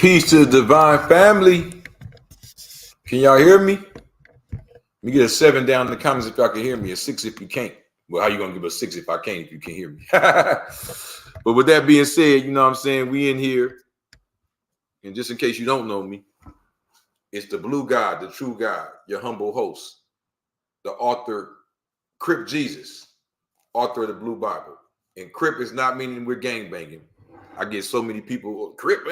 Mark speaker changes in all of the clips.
Speaker 1: Peace to the divine family. Can y'all hear me? Let me get a 7 down in the comments if y'all can hear me. A 6 if you can't. Well, how you gonna give a 6 if I can't if you can hear me? But with that being said, you know what I'm saying? We in here. And just in case you don't know me, it's the blue God, the true God, your humble host, the author, Crip Jesus, author of the Blue Bible. And Crip is not meaning we're gangbanging. I get so many people, Crip.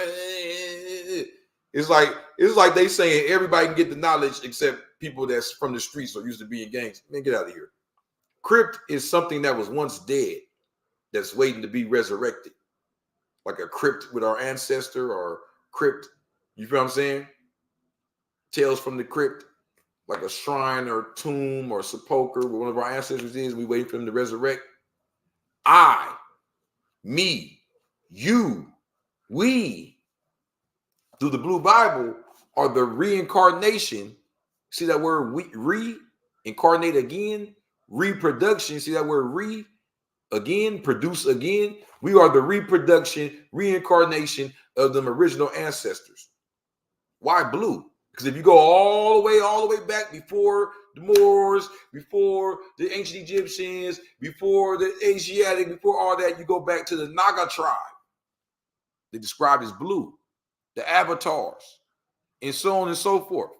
Speaker 1: It's like they saying everybody can get the knowledge except people that's from the streets or used to be in gangs. Man, get out of here. Crip is something that was once dead that's waiting to be resurrected. Like a crypt with our ancestor or crypt. You feel what I'm saying? Tales from the crypt, like a shrine or tomb or sepulcher where one of our ancestors is. We wait for him to resurrect. I, me, you, we, through the Blue Bible, are the reincarnation. See that word reincarnate again? Reproduction. See that word re again? Produce again? We are the reproduction, reincarnation of them original ancestors. Why blue? Because if you go all the way back before the Moors, before the ancient Egyptians, before the Asiatic, before all that, you go back to the Naga tribe. They described as blue, the avatars, and so on and so forth.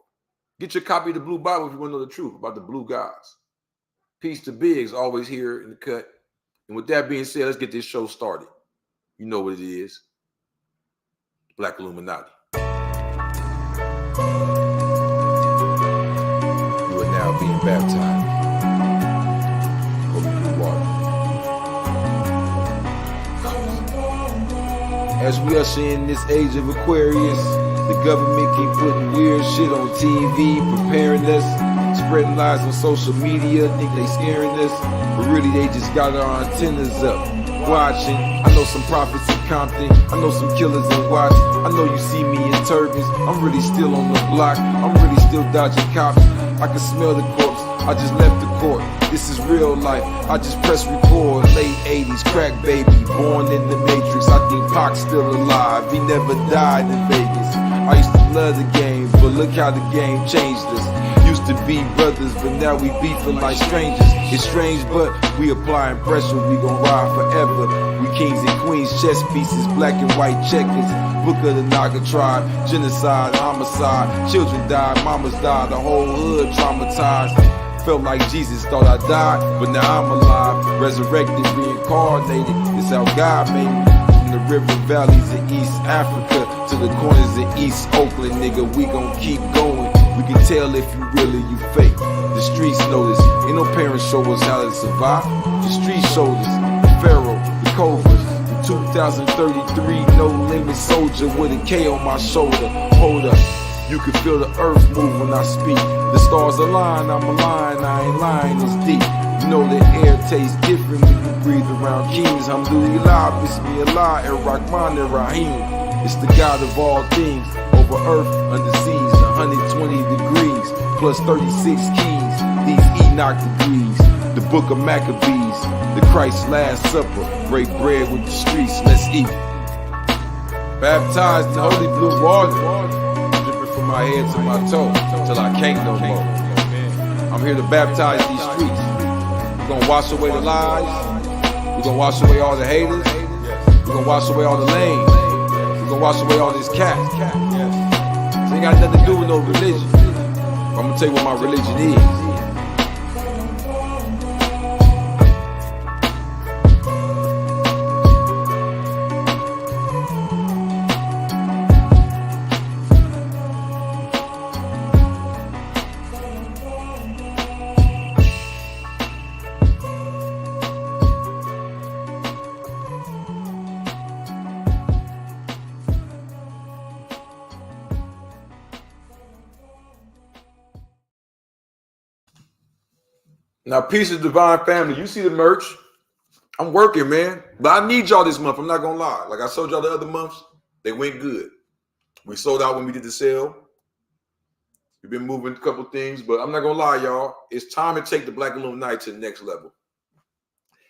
Speaker 1: Get your copy of the Blue Bible if you want to know the truth about the blue gods. Peace to Biggs, always here in the cut. And with that being said, let's get this show started. You know what it is. Black Illuminati. You are now being baptized. Holy blue water. As we usher in this age of Aquarius, the government keep putting weird shit on TV, preparing us, spreading lies on social media, think they scaring us, but really they just got our antennas up, watching. I know some prophets in Compton, I know some killers in Watts, I know you see me in turbans, I'm really still on the block, I'm really still dodging cops, I can smell the corpse, I just left the court, this is real life, I just press record, late 80s, crack baby, born in the Matrix, I think Pac's still alive, he never died in Vegas, I used to love the game, but look how the game changed us. Used to be brothers, but now we beefing like strangers. It's strange, but we applying pressure, we gon' ride forever. We kings and queens, chess pieces, black and white checkers. Book of the Naga tribe, genocide, homicide. Children died, mamas died, the whole hood traumatized. Felt like Jesus thought I died, but now I'm alive. Resurrected, reincarnated, it's how God made me. From the river valleys of East Africa to the corners of East Oakland, nigga, we gon' keep going. We can tell if you really, you fake. The streets know this. Ain't no parents show us how to survive. The streets showed us. The Pharaoh, the Cobras, the 2033 no limit soldier with a K on my shoulder. Hold up. You can feel the earth move when I speak. The stars align, I'm aligned, I ain't lying, it's deep. You know the air tastes different when you breathe around kings. Alhamdulillah, Bismillah, Ar-Rahman, Ar-Rahim. It's the God of all things, over earth, under seas, 120 degrees, plus 36 keys, these Enoch degrees, the book of Maccabees, the Christ's Last Supper, break bread with the streets, let's eat. Baptized in holy blue water, dripping from my head to my toe, till I can't no more. I'm here to baptize these streets. We're gonna wash away the lies, we're gonna wash away all the haters, we're gonna wash away all the lame. We're gonna wash away all this cat. This ain't got nothing to do with no religion. I'm gonna tell you what my religion is. Now, peace of divine family. You see the merch. I'm working, man. But I need y'all this month. I'm not going to lie. Like I told y'all the other months, they went good. We sold out when we did the sale. We've been moving a couple things, but I'm not going to lie, y'all. It's time to take the Black Illuminati to the next level.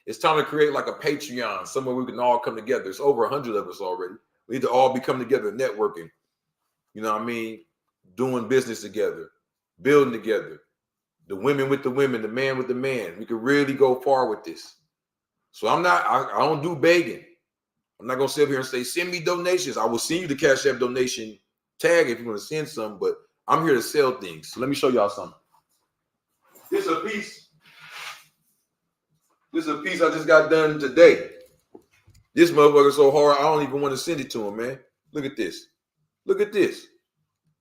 Speaker 1: It's time to create like a Patreon, somewhere we can all come together. It's over 100 of us already. We need to all be coming together, networking. You know what I mean? Doing business together, building together. The women with the women, the man with the man. We could really go far with this. So I don't do begging. I'm not gonna sit up here and say, send me donations. I will send you the Cash App donation tag if you want to send some, but I'm here to sell things. So let me show y'all something. This is a piece. This is a piece I just got done today. This motherfucker's so hard, I don't even want to send it to him, man. Look at this. Look at this.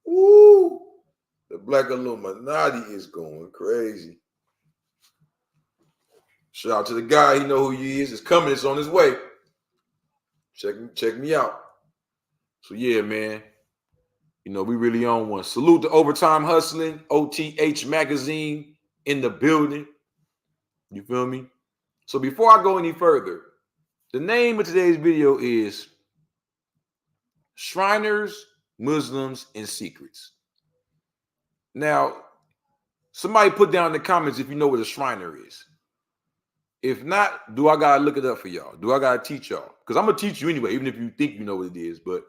Speaker 1: Woo! The Black Illuminati is going crazy. Shout out to the guy. He know who he is. It's coming. It's on his way. Check me out. So yeah, man. You know, we really on one. Salute to Overtime Hustling, OTH Magazine in the building. You feel me? So before I go any further, the name of today's video is Shriners, Muslims, and Secrets. Now, somebody put down in the comments if you know what a Shriner is. If not, do I gotta look it up for y'all? Do I gotta teach y'all? Because I'm gonna teach you anyway, even if you think you know what it is. But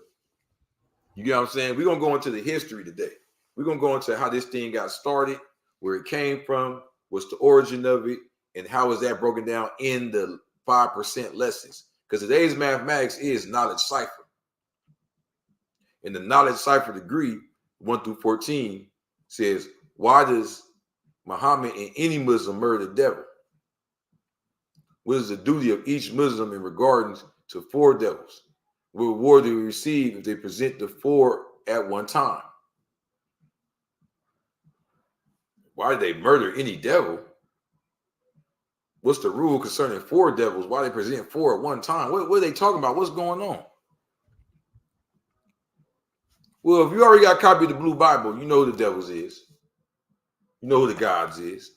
Speaker 1: you get what I'm saying? We're gonna go into the history today. We're gonna go into how this thing got started, where it came from, what's the origin of it, and how is that broken down in the 5% lessons. Because today's mathematics is knowledge cipher. And the knowledge cipher degree, 1 through 14, says, why does Muhammad and any Muslim murder the devil? What is the duty of each Muslim in regards to 4 devils? What reward do we receive if they present the 4 at one time? Why did they murder any devil? What's the rule concerning 4 devils? Why they present 4 at one time? What are they talking about? What's going on? Well, if you already got a copy of the Blue Bible, you know who the devils is. You know who the gods is,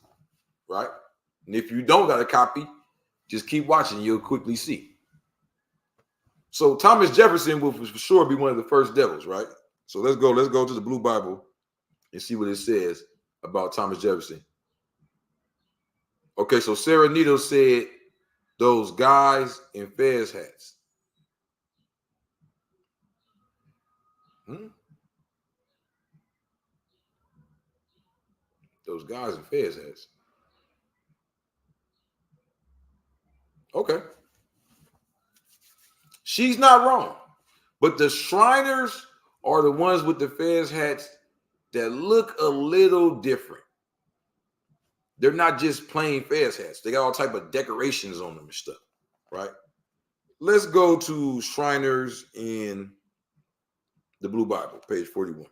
Speaker 1: right? And if you don't got a copy, just keep watching. You'll quickly see. So Thomas Jefferson will for sure be one of the first devils, right? So let's go to the Blue Bible and see what it says about Thomas Jefferson. Okay, so Sarah Needles said those guys in Fez hats. Those guys in Fez hats. Okay. She's not wrong. But the Shriners are the ones with the Fez hats that look a little different. They're not just plain Fez hats. They got all type of decorations on them and stuff, right? Let's go to Shriners in the Blue Bible, page 41.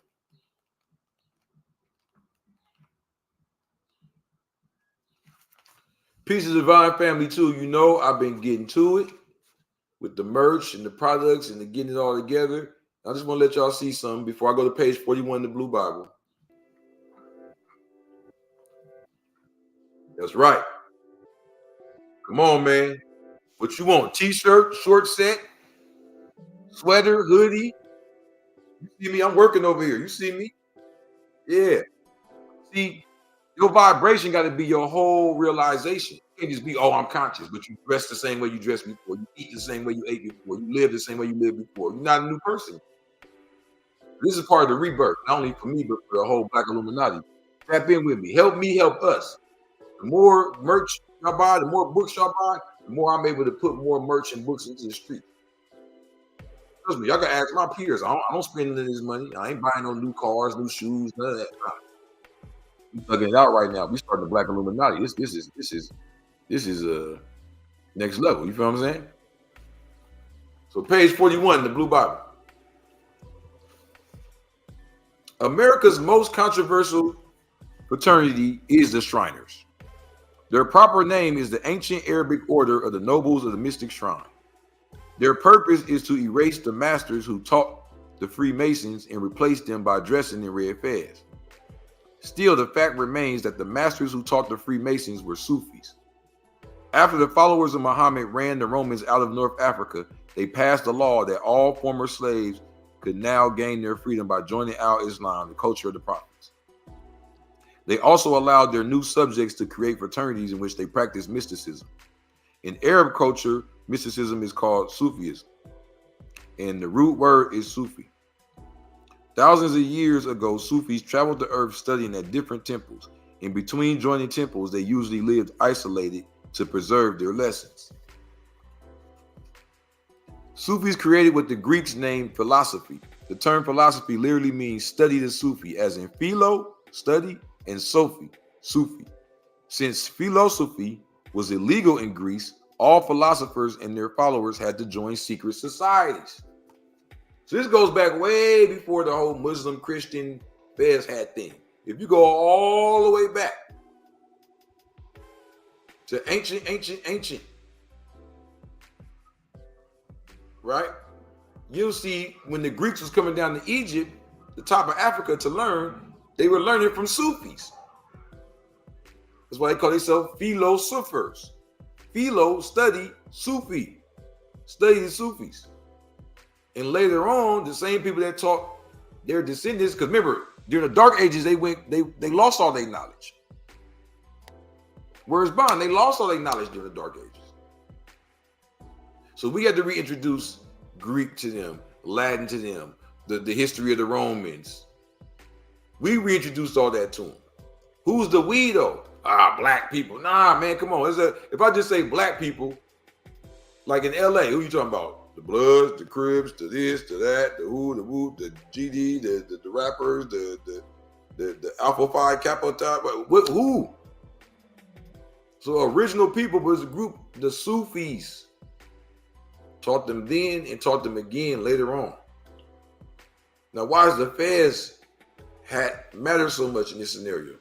Speaker 1: Peace of Divine Family too. You know, I've been getting to it with the merch and the products and the getting it all together. I just want to let y'all see something before I go to page 41 in the Blue Bible. That's right. Come on, man. What you want? T-shirt, short set, sweater, hoodie. You see me? I'm working over here. You see me? Yeah. See, your vibration got to be your whole realization. You can't just be, oh, I'm conscious, but you dress the same way you dressed before. You eat the same way you ate before. You live the same way you lived before. You're not a new person. This is part of the rebirth, not only for me, but for the whole Black Illuminati. Tap in with me. Help me help us. The more merch y'all buy, the more books y'all buy, the more I'm able to put more merch and books into the street. Trust me, y'all can ask my peers. I don't spend any of this money. I ain't buying no new cars, new shoes, none of that. We thugging it out right now. We starting the Black Illuminati. This is next level. You feel what I'm saying? So page 41, the Blue Bible. America's most controversial fraternity is the Shriners. Their proper name is the Ancient Arabic Order of the Nobles of the Mystic Shrine. Their purpose is to erase the masters who taught the Freemasons and replace them by dressing in red fez. Still, the fact remains that the masters who taught the Freemasons were Sufis. After the followers of Muhammad ran the Romans out of North Africa, they passed a law that all former slaves could now gain their freedom by joining Al-Islam, the culture of the prophets. They also allowed their new subjects to create fraternities in which they practiced mysticism. In Arab culture, mysticism is called Sufism, and the root word is Sufi. Thousands of years ago, Sufis traveled the earth studying at different temples. In between joining temples, they usually lived isolated to preserve their lessons. Sufis created what the Greeks named philosophy. The term philosophy literally means study the Sufi, as in philo, study, and Sophie, Sufi. Since philosophy was illegal in Greece, all philosophers and their followers had to join secret societies. So this goes back way before the whole Muslim Christian fez hat thing. If you go all the way back to ancient, right? You'll see when the Greeks was coming down to Egypt, the top of Africa, to learn, they were learning from Sufis. That's why they call themselves philosophers. Philo, study, Sufi, study the Sufis. And later on, the same people that taught their descendants, because remember, during the Dark Ages, they lost all their knowledge. Whereas Bond, they lost all their knowledge during the Dark Ages. So we had to reintroduce Greek to them, Latin to them, the history of the Romans. We reintroduced all that to them. Who's the we though? Black people. Nah, man, come on. If I just say black people, like in LA, who you talking about? The Bloods, the Crips, the this, the that, the who, the whoop, the GD, the rappers, the Alpha Phi Kappa Tau. Who? So original people was a group, the Sufis. Taught them then and taught them again later on. Now, why does the fez hat matter so much in this scenario?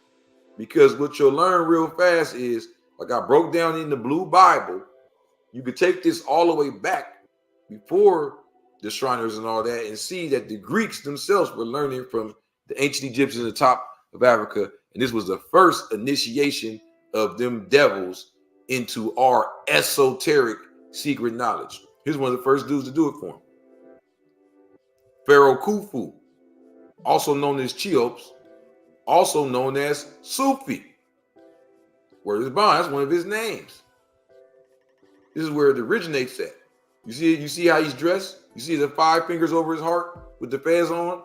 Speaker 1: Because what you'll learn real fast is, like I broke down in the Blue Bible, you could take this all the way back before the Shriners and all that and see that the Greeks themselves were learning from the ancient Egyptians at the top of Africa. And this was the first initiation of them devils into our esoteric secret knowledge. Here's one of the first dudes to do it for him. Pharaoh Khufu, also known as Cheops, also known as Sufi. Word is bond, that's one of his names. This is where it originates at. You see how he's dressed? You see the 5 fingers over his heart with the fez on?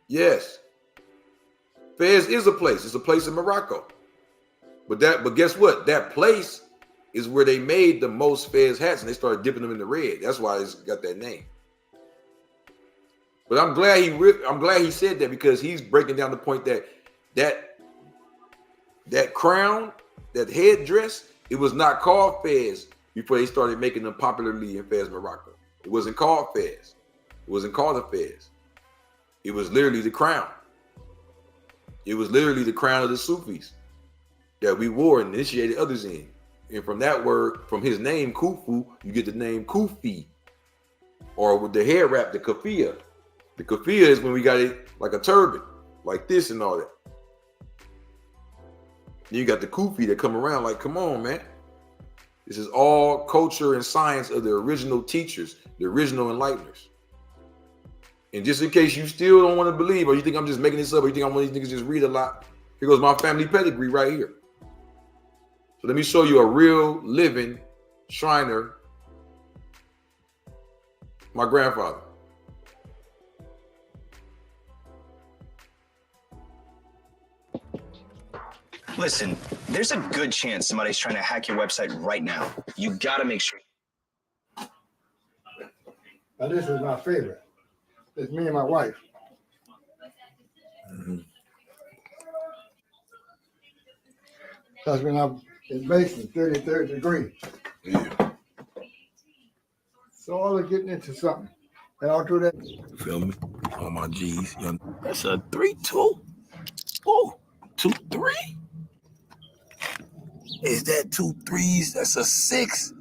Speaker 1: Yes. Fez is a place. It's a place in Morocco. But guess what? That place is where they made the most fez hats, and they started dipping them in the red. That's why it's got that name. But I'm glad he said that, because he's breaking down the point that crown, that headdress, it was not called fez before they started making them popularly in Fez, Morocco. It wasn't called fez. It wasn't called a fez. It was literally the crown. It was literally the crown of the Sufis that we wore and initiated others in. And from that word, from his name, Khufu, you get the name Kufi. Or with the hair wrap, the kafia. The kafia is when we got it like a turban, like this and all that. Then you got the Kufi that come around like, come on, man. This is all culture and science of the original teachers, the original enlighteners. And just in case you still don't want to believe, or you think I'm just making this up, or you think I'm one of these niggas just read a lot, here goes my family pedigree right here. So let me show you a real living Shriner, my grandfather.
Speaker 2: Listen, there's a good chance somebody's trying to hack your website right now. You gotta make sure.
Speaker 3: Now this is my favorite. It's me and my wife.
Speaker 1: Mm-hmm.
Speaker 3: That's when I'm in basement, 33rd degree.
Speaker 1: Yeah.
Speaker 3: So all of getting into something. And I'll do that.
Speaker 1: You feel me? All my G's. Young. That's a 3-2. Oh, 2-3. Is that 2 3s? That's a 6.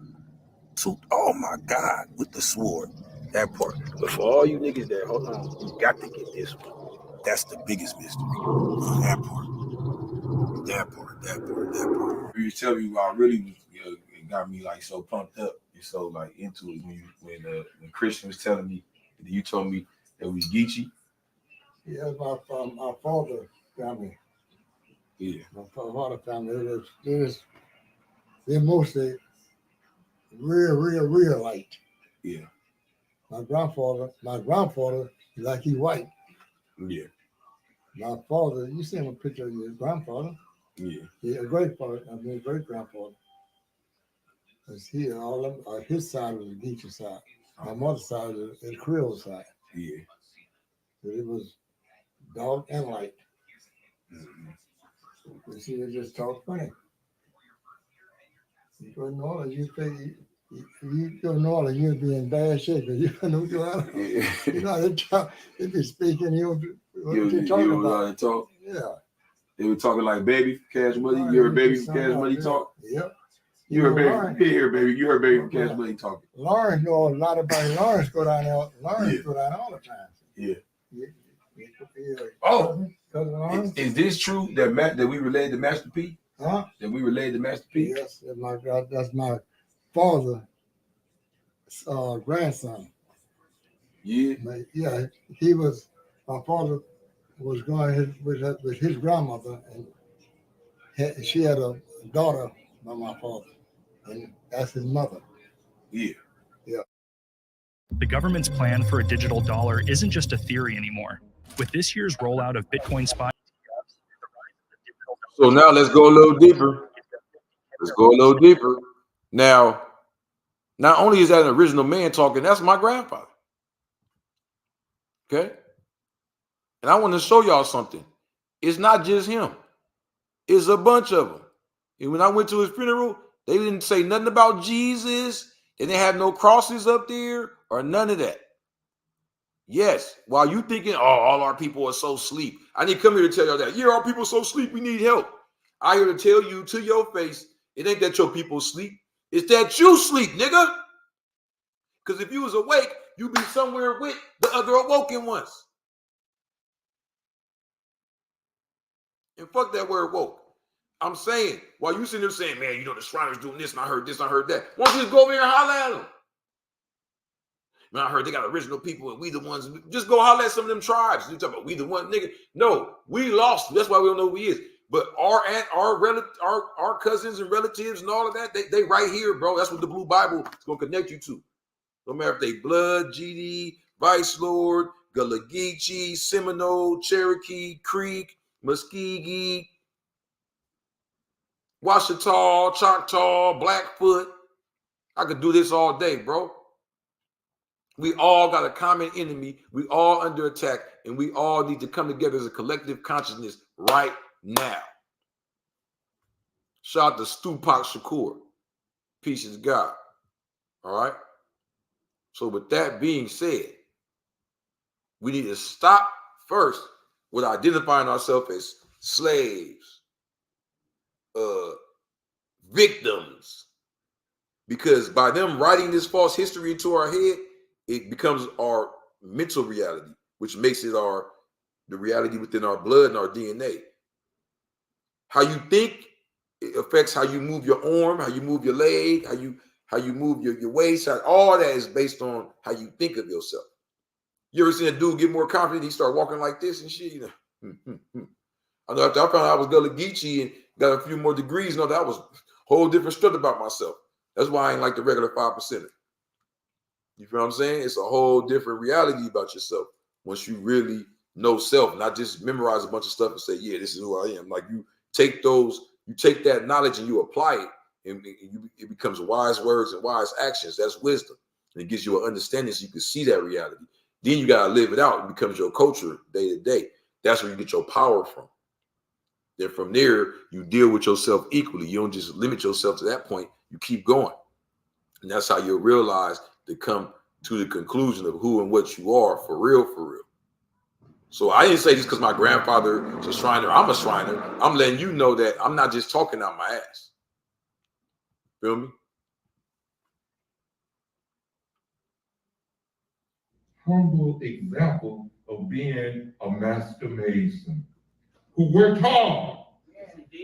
Speaker 1: 2. Oh my God, with the sword. That part. But for all you niggas that, hold on, you got to get this one. That's the biggest mystery. That part. You tell me why really it got me like so pumped up and so like into it when Christian was telling me, you told me that we Geechee.
Speaker 3: Yeah, my father family.
Speaker 1: Yeah.
Speaker 3: My father family. They're mostly real light.
Speaker 1: Yeah.
Speaker 3: My grandfather like he white.
Speaker 1: Yeah.
Speaker 3: My father, you seen a picture of your grandfather?
Speaker 1: Yeah.
Speaker 3: Yeah, great grandfather. Cause he all of his side was the Geechee side. My mother's side was the Creole side.
Speaker 1: Yeah.
Speaker 3: So it was dark and light.
Speaker 1: Mm-hmm.
Speaker 3: You see, they just talk funny. You go to New Orleans, you think you go to New Orleans, you'd be in bad shape. You know,
Speaker 1: Yeah.
Speaker 3: you know, they talk, they be speaking, what
Speaker 1: You
Speaker 3: they talking about.
Speaker 1: know talk.
Speaker 3: Yeah.
Speaker 1: They were talking like Baby Cash Money.
Speaker 3: Right,
Speaker 1: You heard Baby
Speaker 3: just
Speaker 1: from Cash
Speaker 3: sound
Speaker 1: Money
Speaker 3: like,
Speaker 1: talk?
Speaker 3: Yep.
Speaker 1: You heard Baby.
Speaker 3: Lauren,
Speaker 1: You hear Baby. You heard Baby from
Speaker 3: Well,
Speaker 1: Cash Money talking.
Speaker 3: Lawrence know a lot about it. Lawrence go down there. Lawrence
Speaker 1: Yeah.
Speaker 3: go down all the time.
Speaker 1: Yeah.
Speaker 3: Yeah.
Speaker 1: Oh,
Speaker 3: Cousin Lawrence?
Speaker 1: is this true that we relayed to Master P?
Speaker 3: Huh?
Speaker 1: That we relayed to Master P?
Speaker 3: Yes, that's my father's grandson.
Speaker 1: Yeah.
Speaker 3: Yeah, my father was going with his grandmother, and she had a daughter by my father, and that's his mother.
Speaker 1: Yeah.
Speaker 4: The government's plan for a digital dollar isn't just a theory anymore. With this year's rollout of Bitcoin Spot,
Speaker 1: So now let's go a little deeper. Let's go a little deeper. Now, not only is that an original man talking, that's my grandfather. Okay? And I want to show y'all something. It's not just him. It's a bunch of them. And when I went to his funeral, they didn't say nothing about Jesus. They didn't have no crosses up there or none of that. Yes, while you thinking, oh, all our people are so sleep. I need to come here to tell y'all that. Yeah, our people so sleep, we need help. I here to tell you to your face, it ain't that your people sleep. It's that you sleep, nigga. Because if you was awake, you'd be somewhere with the other awoken ones. And fuck that word woke. I'm saying, while you sitting there saying, man, you know, the Shriners doing this, and I heard this, I heard that. Why don't you just go over here and holler at them? Man, I heard they got original people, and we the ones. Just go holler at some of them tribes. You talking about we the one, nigga? No, we lost. That's why we don't know who he is. But our cousins and relatives and all of that, they right here, bro. That's what the Blue Bible is gonna connect you to. No matter if they blood, GD, Vice Lord, Gullah Geechee, Seminole, Cherokee, Creek, Muskegee, Washita, Choctaw, Blackfoot. I could do this all day, bro. We all got a common enemy. We all under attack, and we all need to come together as a collective consciousness right now. Shout out to Tupac Shakur. Peace is God. All right? So with that being said, we need to stop first with identifying ourselves as slaves, victims, because by them writing this false history into our head, it becomes our mental reality, which makes it the reality within our blood and our DNA. How you think, it affects how you move your arm, how you move your leg, how you move your waist. All that is based on how you think of yourself. You ever seen a dude get more confident? He start walking like this and shit. You know, I know after I found out I was Gullah Geechee and got a few more degrees, no, that was a whole different stuff about myself. That's why I ain't like the regular 5%. You feel what I'm saying? It's a whole different reality about yourself once you really know self, not just memorize a bunch of stuff and say, yeah, this is who I am. Like you take that knowledge and you apply it, and it becomes wise words and wise actions. That's wisdom. And it gives you an understanding so you can see that reality. Then you got to live it out. It becomes your culture day to day. That's where you get your power from. Then from there, you deal with yourself equally. You don't just limit yourself to that point. You keep going. And that's how you'll realize to come to the conclusion of who and what you are for real, for real. So I didn't say just because my grandfather is a Shriner, I'm a Shriner. I'm letting you know that I'm not just talking out my ass. Feel me?
Speaker 5: Humble example of being a master mason who worked hard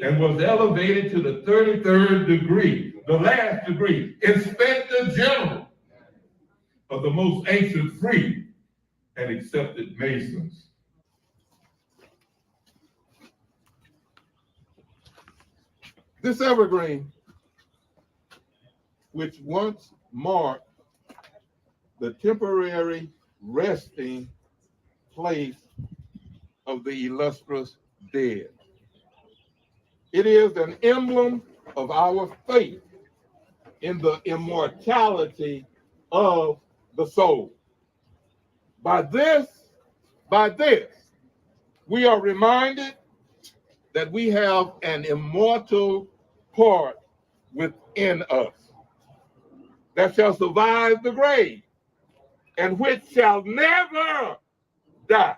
Speaker 5: and was elevated to the 33rd degree, the last degree, Inspector General of the most ancient, free, and accepted Masons.
Speaker 6: This evergreen, which once marked the temporary resting
Speaker 5: place of the illustrious dead. It is an emblem of our faith in the immortality of the soul. By this, we are reminded that we have an immortal part within us that shall survive the grave and which shall never die.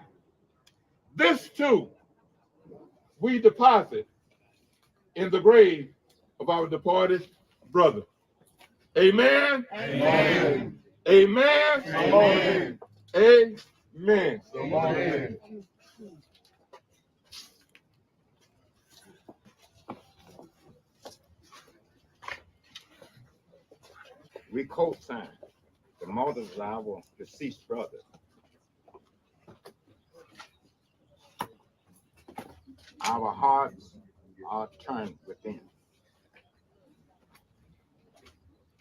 Speaker 5: This too we deposit in the grave of our departed brother. Amen.
Speaker 6: Amen.
Speaker 5: Amen.
Speaker 6: Amen.
Speaker 5: Amen.
Speaker 6: Amen.
Speaker 7: We co-sign the motives of our deceased brother. Our hearts are turned within.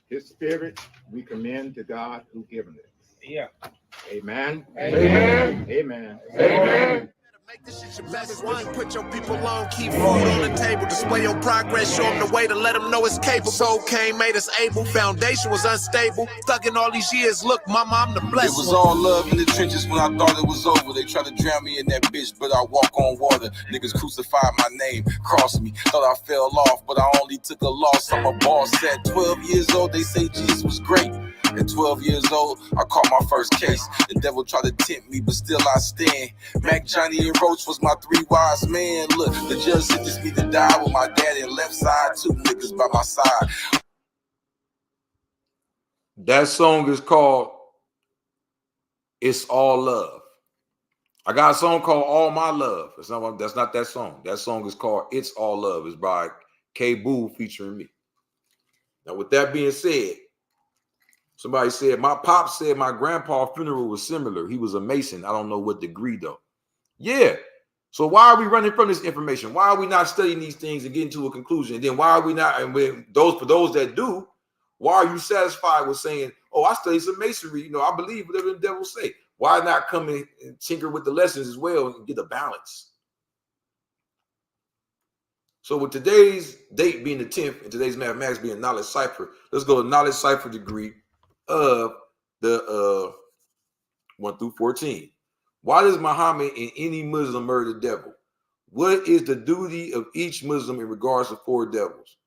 Speaker 7: His spirit we commend to God who given it.
Speaker 8: Yeah.
Speaker 7: Amen.
Speaker 5: Amen.
Speaker 7: Amen.
Speaker 5: Amen.
Speaker 8: Make this shit your best one. Put your people on, keep food on the table. Display your progress, show them the way to let them know it's capable. Soul came, made us able. Foundation was unstable. Stuck in all these years. Look, mama, I'm the blessed
Speaker 9: one. It was
Speaker 8: one.
Speaker 9: all love in the trenches when I thought it was over. They tried to drown me in that bitch, but I walk on water. Niggas crucified my name, crossed me. Thought I fell off, but I only took a loss. I'm a boss at 12 years old. They say Jesus was great. At 12 years old, I caught my first case. The devil tried to tempt me, but still I stand. Mac, Johnny, and Roach was my three wise men. Look, the judge sentenced me to die with my daddy and left side, two niggas by my side.
Speaker 1: That song is called It's All Love. I got a song called All My Love. That's not that song. That song is called It's All Love. It's by K. Boo featuring me. Now, with that being said, somebody said, my pop said my grandpa's funeral was similar. He was a Mason. I don't know what degree, though. Yeah. So why are we running from this information? Why are we not studying these things and getting to a conclusion? And then why are we not, and for those that do, why are you satisfied with saying, oh, I studied some masonry, I believe whatever the devil say? Why not come in and tinker with the lessons as well and get a balance? So with today's date being the 10th and today's mathematics being knowledge cipher, let's go to knowledge cipher degree of the 1 through 14. Why does Muhammad and any Muslim murder the devil? What is the duty of each Muslim in regards to four devils?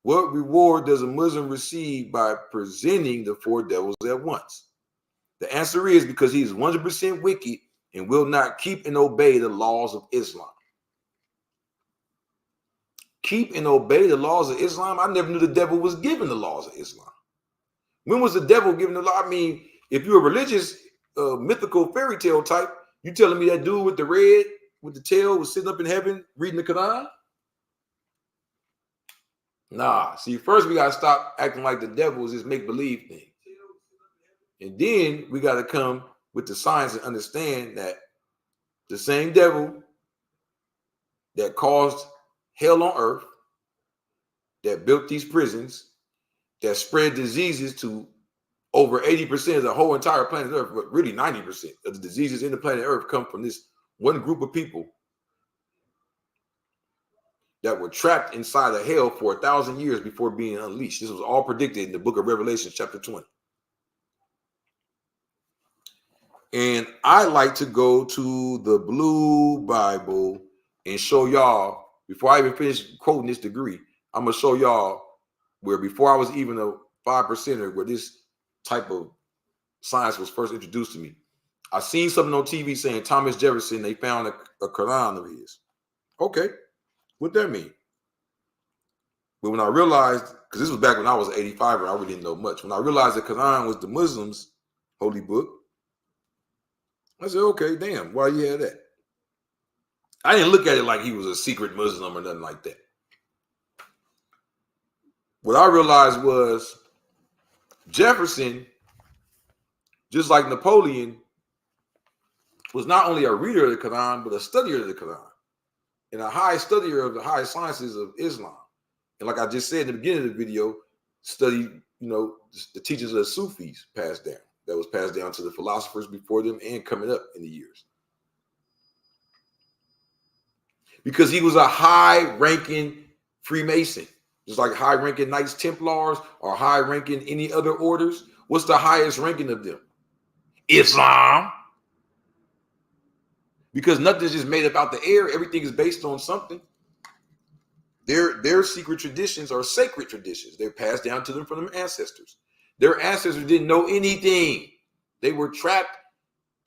Speaker 1: What reward does a Muslim receive by presenting the four devils at once? The answer is because he is 100% wicked and will not keep and obey the laws of Islam. Keep and obey the laws of Islam? I never knew the devil was given the laws of Islam. When was the devil given the law? I mean, if you're a religious, mythical fairy tale type, you telling me that dude with the red, with the tail was sitting up in heaven reading the Quran? Nah. See, first we got to stop acting like the devil is this make-believe thing. And then we got to come with the science and understand that the same devil that caused hell on earth, that built these prisons, that spread diseases to over 80% of the whole entire planet Earth, but really 90% of the diseases in the planet Earth come from this one group of people that were trapped inside of hell for 1,000 years before being unleashed. This was all predicted in the book of Revelation, chapter 20. And I like to go to the Blue Bible and show y'all, before I even finish quoting this degree, I'm going to show y'all where before I was even a 5%er, where this type of science was first introduced to me. I seen something on TV saying Thomas Jefferson, they found a Quran of his. Okay, what that mean? But when I realized, because this was back when I was 85er, I really didn't know much. When I realized the Quran was the Muslims' holy book, I said, okay, damn, why you had that? I didn't look at it like he was a secret Muslim or nothing like that. What I realized was Jefferson, just like Napoleon, was not only a reader of the Quran, but a studier of the Quran and a high studier of the high sciences of Islam. And like I just said in the beginning of the video, studied, the teachings of the Sufis passed down. That was passed down to the philosophers before them and coming up in the years. because he was a high-ranking Freemason, just like high-ranking Knights Templars or high-ranking any other orders. What's the highest ranking of them? Islam. Because nothing's just made up out the air. Everything is based on something. Their secret traditions are sacred traditions. They're passed down to them from their ancestors. Their ancestors didn't know anything. They were trapped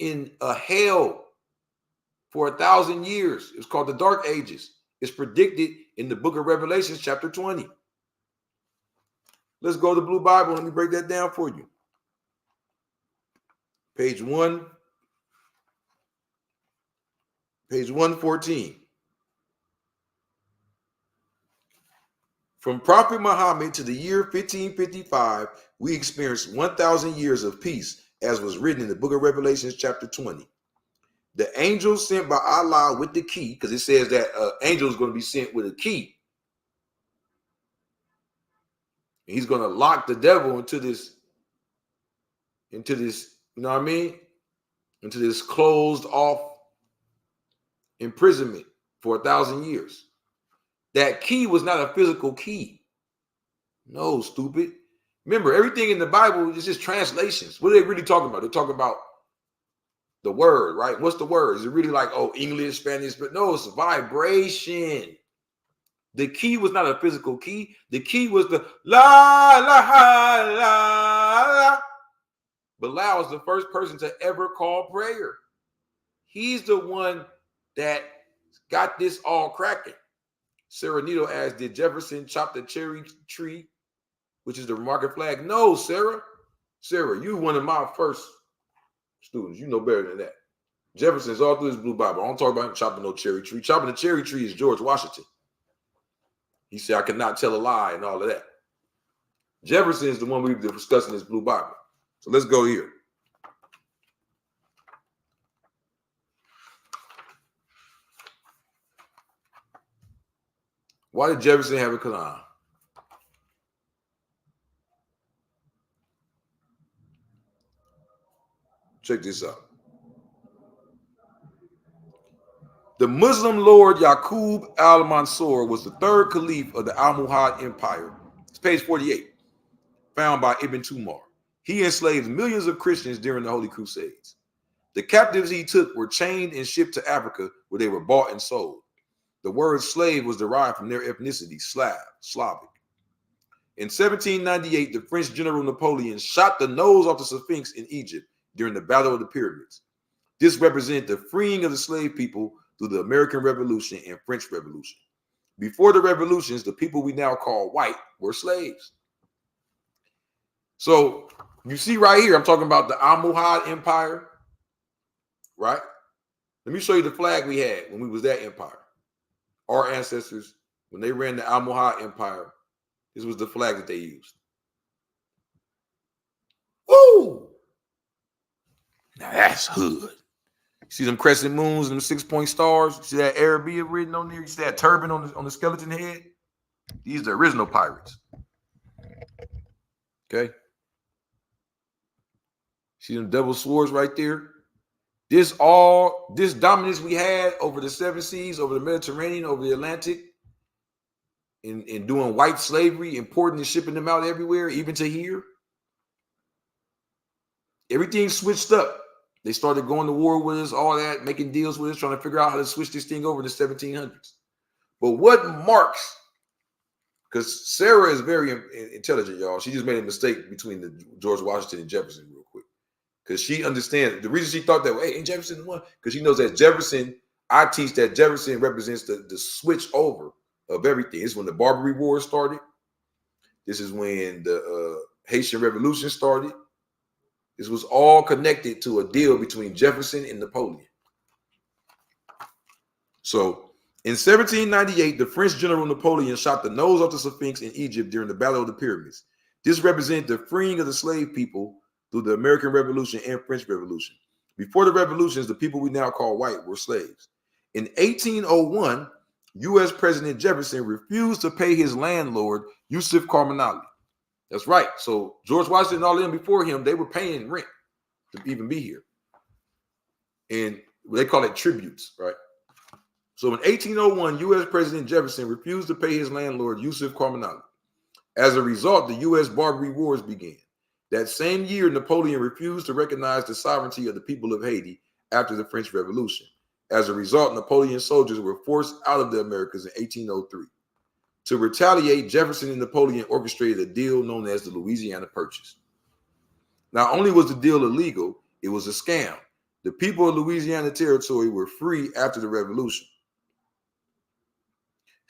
Speaker 1: in a hell for 1,000 years. It's called the Dark Ages. It's predicted in the book of Revelations, chapter 20. Let's go to the Blue Bible. Let me break that down for you. Page 114. From Prophet Muhammad to the year 1555, we experienced 1,000 years of peace, as was written in the book of Revelations, chapter 20. The angel sent by Allah with the key, because it says that angel is going to be sent with a key. And he's going to lock the devil into this, you know what I mean? Into this closed off imprisonment for 1,000 years. That key was not a physical key. No, stupid. Remember, everything in the Bible is just translations. What are they really talking about? They're talking about the word, right? What's the word? Is it really like, oh, English, Spanish? But no, it's vibration. The key was not a physical key. The key was the la, la, la. Bilal was the first person to ever call prayer. He's the one that got this all cracking. Sarah Needle asked, did Jefferson chop the cherry tree, which is the market flag? No, Sarah. Sarah, you one of my first students. You know better than that. Jefferson's all through his Blue Bible. I don't talk about him chopping no cherry tree. Chopping the cherry tree is George Washington. He said, I cannot tell a lie and all of that. Jefferson is the one we've been discussing in his Blue Bible. So let's go here. Why did Jefferson have a Quran? Check this out. The Muslim lord Yaqub al-Mansur was the third caliph of the Almohad Empire. It's page 48, found by Ibn Tumar. He enslaved millions of Christians during the Holy Crusades. The captives he took were chained and shipped to Africa, where they were bought and sold. The word slave was derived from their ethnicity, Slavic. In 1798, the French general Napoleon shot the nose off the Sphinx in Egypt during the Battle of the Pyramids. This represented the freeing of the slave people through the American Revolution and French Revolution. Before the revolutions, the people we now call white were slaves. So you see right here, I'm talking about the Almohad Empire, right? Let me show you the flag we had when we was that empire. Our ancestors, when they ran the Almohad Empire, this was the flag that they used. Woo! Now that's hood. See them crescent moons and them 6-point stars? You see that Arabia written on there? You see that turban on the skeleton head? These are the original pirates. Okay. See them double swords right there? This dominance we had over the 7 seas, over the Mediterranean, over the Atlantic, in doing white slavery, importing and shipping them out everywhere, even to here. Everything switched up. They started going to war with us, all that, making deals with us, trying to figure out how to switch this thing over in the 1700s. But what marks, because Sarah is very intelligent, y'all. She just made a mistake between the George Washington and Jefferson real quick. Because she understands the reason she thought that, hey, ain't Jefferson the one? Because she knows that Jefferson, I teach that Jefferson represents the switch over of everything. It's when the Barbary Wars started. This is when the Haitian Revolution started. This was all connected to a deal between Jefferson and Napoleon. So in 1798, the French general Napoleon shot the nose off the Sphinx in Egypt during the Battle of the Pyramids. This represented the freeing of the slave people through the American Revolution and French Revolution. Before the revolutions, the people we now call white were slaves. In 1801, U.S. President Jefferson refused to pay his landlord, Yusuf Carminati. That's right. So George Washington and all of them before him, they were paying rent to even be here. And they call it tributes, right? So in 1801, U.S. President Jefferson refused to pay his landlord, Yusuf Karmanali. As a result, the U.S. Barbary Wars began. That same year, Napoleon refused to recognize the sovereignty of the people of Haiti after the French Revolution. As a result, Napoleon's soldiers were forced out of the Americas in 1803. To retaliate, Jefferson and Napoleon orchestrated a deal known as the Louisiana Purchase. Not only was the deal illegal, it was a scam. The people of Louisiana Territory were free after the Revolution.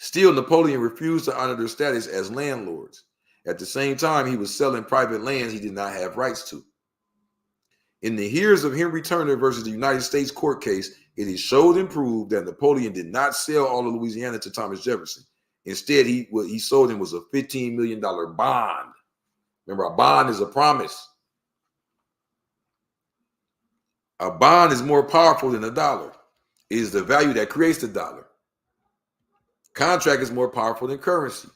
Speaker 1: Still, Napoleon refused to honor their status as landlords. At the same time, he was selling private lands he did not have rights to. In the hearings of Henry Turner versus the United States court case, it is showed and proved that Napoleon did not sell all of Louisiana to Thomas Jefferson. Instead, what he sold him was a $15 million bond. Remember, a bond is a promise. A bond is more powerful than a dollar. It is the value that creates the dollar. Contract is more powerful than currency.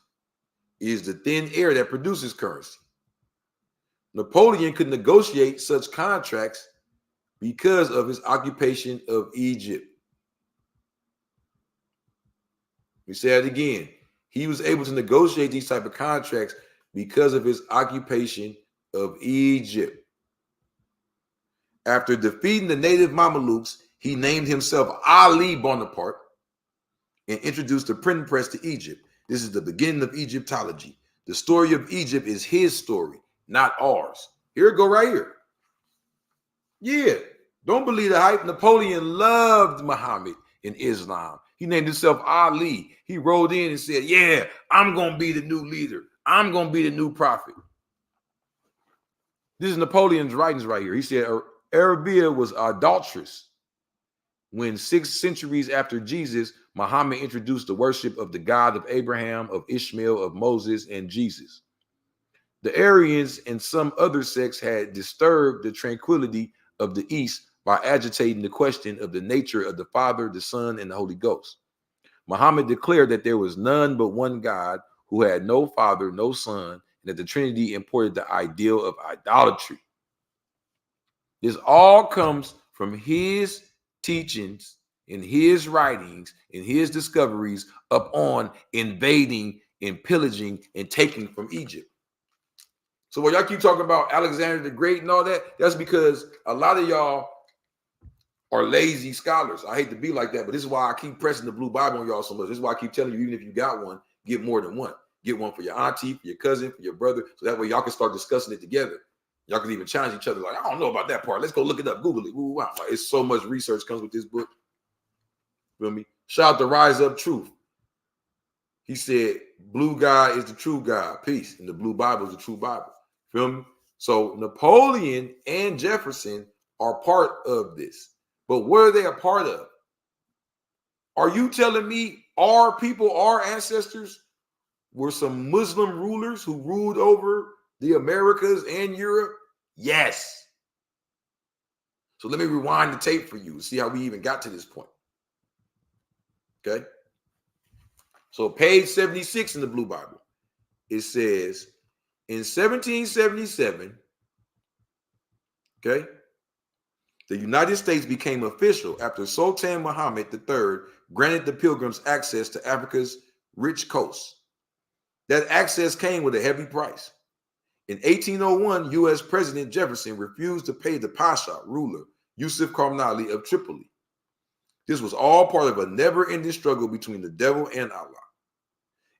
Speaker 1: It is the thin air that produces currency. Napoleon could negotiate such contracts because of his occupation of Egypt. We say it again. He was able to negotiate these type of contracts because of his occupation of Egypt. After defeating the native Mamelukes, he named himself Ali Bonaparte and introduced the printing press to Egypt. This is the beginning of Egyptology. The story of Egypt is his story, not ours. Here it go right here. Yeah, don't believe the hype. Napoleon loved Muhammad in Islam. He named himself Ali. He rode in and said, yeah, I'm going to be the new leader. I'm going to be the new prophet. This is Napoleon's writings right here. He said Arabia was adulterous when 6 centuries after Jesus, Muhammad introduced the worship of the God of Abraham, of Ishmael, of Moses, and Jesus. The Arians and some other sects had disturbed the tranquility of the East by agitating the question of the nature of the Father, the Son, and the Holy Ghost. Muhammad declared that there was none but one God who had no Father, no Son, and that the Trinity imported the ideal of idolatry. This all comes from his teachings, in his writings, in his discoveries up on invading and pillaging and taking from Egypt. So when y'all keep talking about Alexander the Great and all that, that's because a lot of y'all are lazy scholars. I hate to be like that, but this is why I keep pressing the blue Bible on y'all so much. This is why I keep telling you, even if you got one, get more than one. Get one for your auntie, for your cousin, for your brother, so that way y'all can start discussing it together. Y'all can even challenge each other like, I don't know about that part. Let's go look it up, Google it. Ooh, wow. Like, it's so much research comes with this book. Feel me? Shout out to Rise Up Truth. He said, blue God is the true God. Peace. And the blue Bible is the true Bible. Feel me? So Napoleon and Jefferson are part of this. But what are they a part of? Are you telling me our people, our ancestors, were some Muslim rulers who ruled over the Americas and Europe? Yes. So let me rewind the tape for you to see how we even got to this point. Okay. So page 76 in the Blue Bible, it says, in 1777, okay, the United States became official after Sultan Muhammad III granted the Pilgrims access to Africa's rich coast. That access came with a heavy price. In 1801, U.S. President Jefferson refused to pay the Pasha ruler, Yusuf Karmanali of Tripoli. This was all part of a never-ending struggle between the devil and Allah.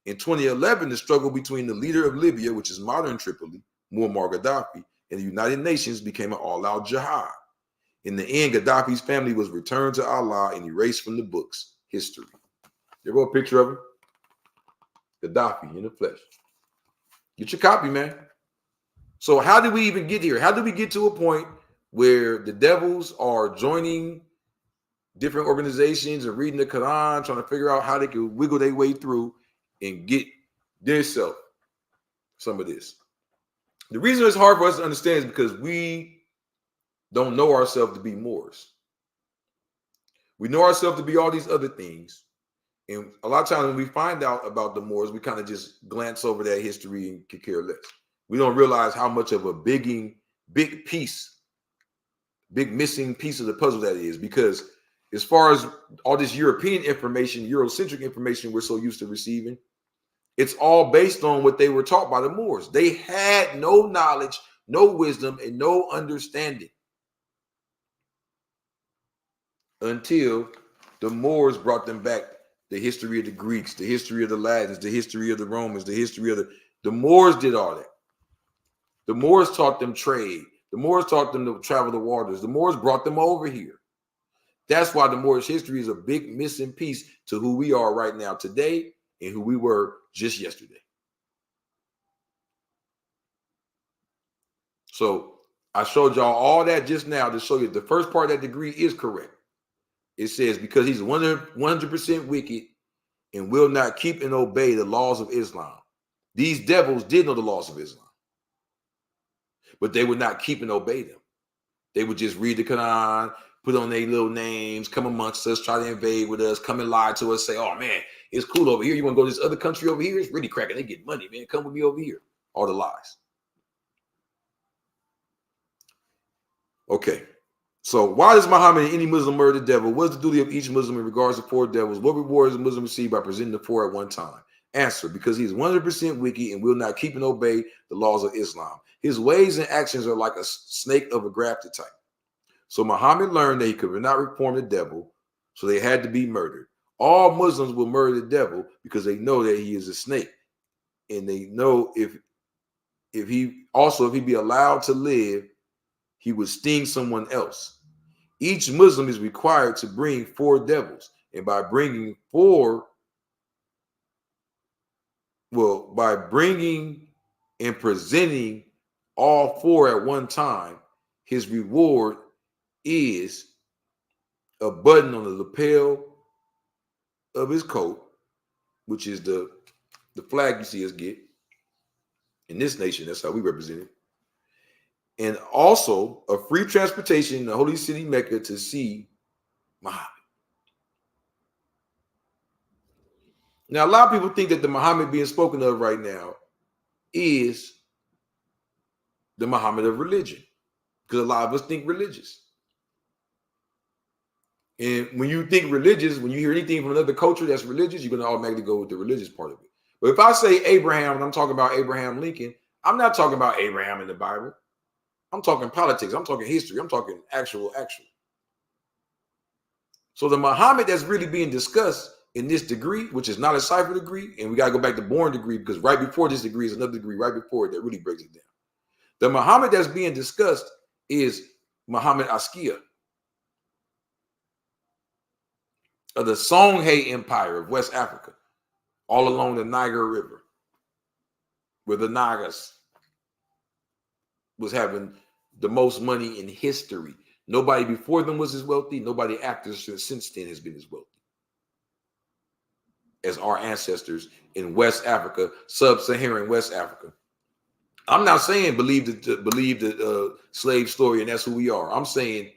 Speaker 1: In 2011, the struggle between the leader of Libya, which is modern Tripoli, Muammar Gaddafi, and the United Nations became an all-out jihad. In the end, Gaddafi's family was returned to Allah and erased from the books. History. There go a picture of him. Gaddafi in the flesh. Get your copy, man. So how did we even get here? How did we get to a point where the devils are joining different organizations and reading the Quran, trying to figure out how they can wiggle their way through and get themselves some of this? The reason it's hard for us to understand is because we don't know ourselves to be Moors. We know ourselves to be all these other things. And a lot of times when we find out about the Moors, we kind of just glance over that history and could care less. We don't realize how much of a big missing piece of the puzzle that is, because as far as all this European information, Eurocentric information we're so used to receiving, it's all based on what they were taught by the Moors. They had no knowledge, no wisdom, and no understanding until the Moors brought them back the history of the Greeks, the history of the Latins, the history of the Romans, the history of the Moors did all that. The Moors taught them trade. The Moors taught them to travel the waters. The Moors brought them over here. That's why the Moorish history is a big missing piece to who we are right now today and who we were just yesterday. So I showed y'all all that just now to show you the first part of that degree is correct. It says, because he's 100% wicked and will not keep and obey the laws of Islam. These devils did know the laws of Islam, but they would not keep and obey them. They would just read the Quran, put on their little names, come amongst us, try to invade with us, come and lie to us, say, oh man, it's cool over here. You want to go to this other country over here? It's really cracking. They get money, man. Come with me over here. All the lies. Okay. So why does Muhammad and any Muslim murder the devil? What is the duty of each Muslim in regards to 4 devils? What reward does a Muslim receive by presenting the 4 at one time? Answer, because he is 100% wicked and will not keep and obey the laws of Islam. His ways and actions are like a snake of a grafted type. So Muhammad learned that he could not reform the devil, so they had to be murdered. All Muslims will murder the devil because they know that he is a snake. And they know if he be allowed to live, he would sting someone else. Each Muslim is required to bring 4 devils. And by bringing and presenting all 4 at one time, his reward is a button on the lapel of his coat, which is the flag you see us get. In this nation, that's how we represent it. And also a free transportation in the holy city Mecca to see Muhammad. Now, a lot of people think that the Muhammad being spoken of right now is the Muhammad of religion, because a lot of us think religious. And when you think religious, when you hear anything from another culture that's religious, you're going to automatically go with the religious part of it. But if I say Abraham and I'm talking about Abraham Lincoln, I'm not talking about Abraham in the Bible. I'm talking politics. I'm talking history. I'm talking actual. So the Muhammad that's really being discussed in this degree, which is not a cipher degree, and we got to go back to born degree, because right before this degree is another degree right before it that really breaks it down. The Muhammad that's being discussed is Muhammad Askia of the Songhai Empire of West Africa, all along the Niger River, where the Nagas was having the most money in history. Nobody before them was as wealthy. Nobody after since then has been as wealthy as our ancestors in West Africa, sub-Saharan West Africa. I'm not saying believe the slave story and that's who we are. I'm saying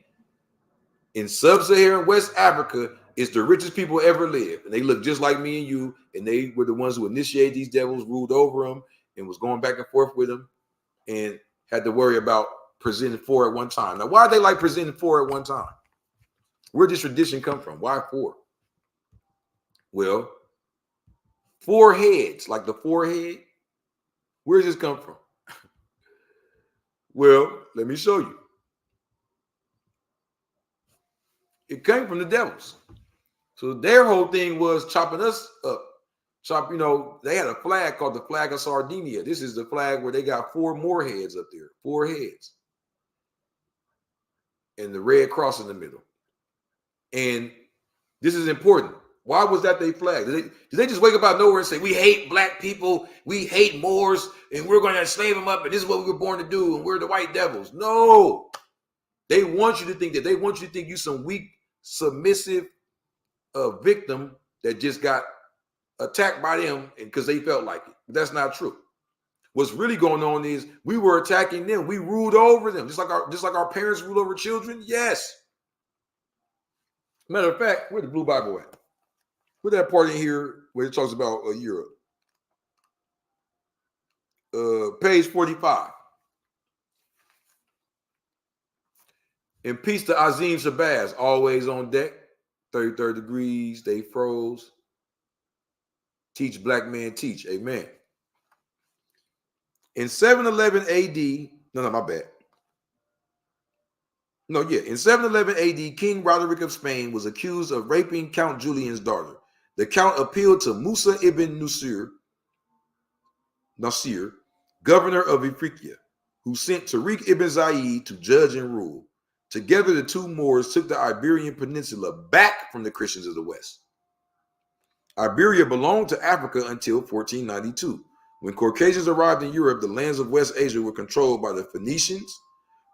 Speaker 1: in sub-Saharan West Africa, it's the richest people ever lived. And they look just like me and you. And they were the ones who initiated these devils, ruled over them, and was going back and forth with them, and had to worry about presenting 4 at one time. Now, why they like presenting 4 at one time? Where did this tradition come from? Why 4? Well, 4 heads, like the forehead. Where does this come from? Well, let me show you. It came from the devils. So their whole thing was chopping us up. They had a flag called the flag of Sardinia. This is the flag where they got 4 more heads up there, 4 heads. And the red cross in the middle. And this is important. Why was that their flag? Did they just wake up out of nowhere and say, we hate black people, we hate Moors, and we're going to enslave them up, and this is what we were born to do, and we're the white devils? No. They want you to think that. They want you to think you some weak, submissive victim that just got attacked by them because they felt like it. But that's not true. What's really going on is we were attacking them. We ruled over them, just like our parents ruled over children. Yes. Matter of fact, where's the Blue Bible at? Where's that part in here where it talks about Europe? Page 45. In peace to Azim Shabazz, always on deck. 33rd degrees, they froze. Teach black man teach. Amen. In 711 AD, no, my bad. No, yeah. In 711 AD, King Roderick of Spain was accused of raping Count Julian's daughter. The count appealed to Musa ibn Nasir, governor of Ifriqiya, who sent Tariq ibn Zayed to judge and rule. Together, the two Moors took the Iberian Peninsula back from the Christians of the West. Iberia belonged to Africa until 1492. When Caucasians arrived in Europe, the lands of West Asia were controlled by the Phoenicians.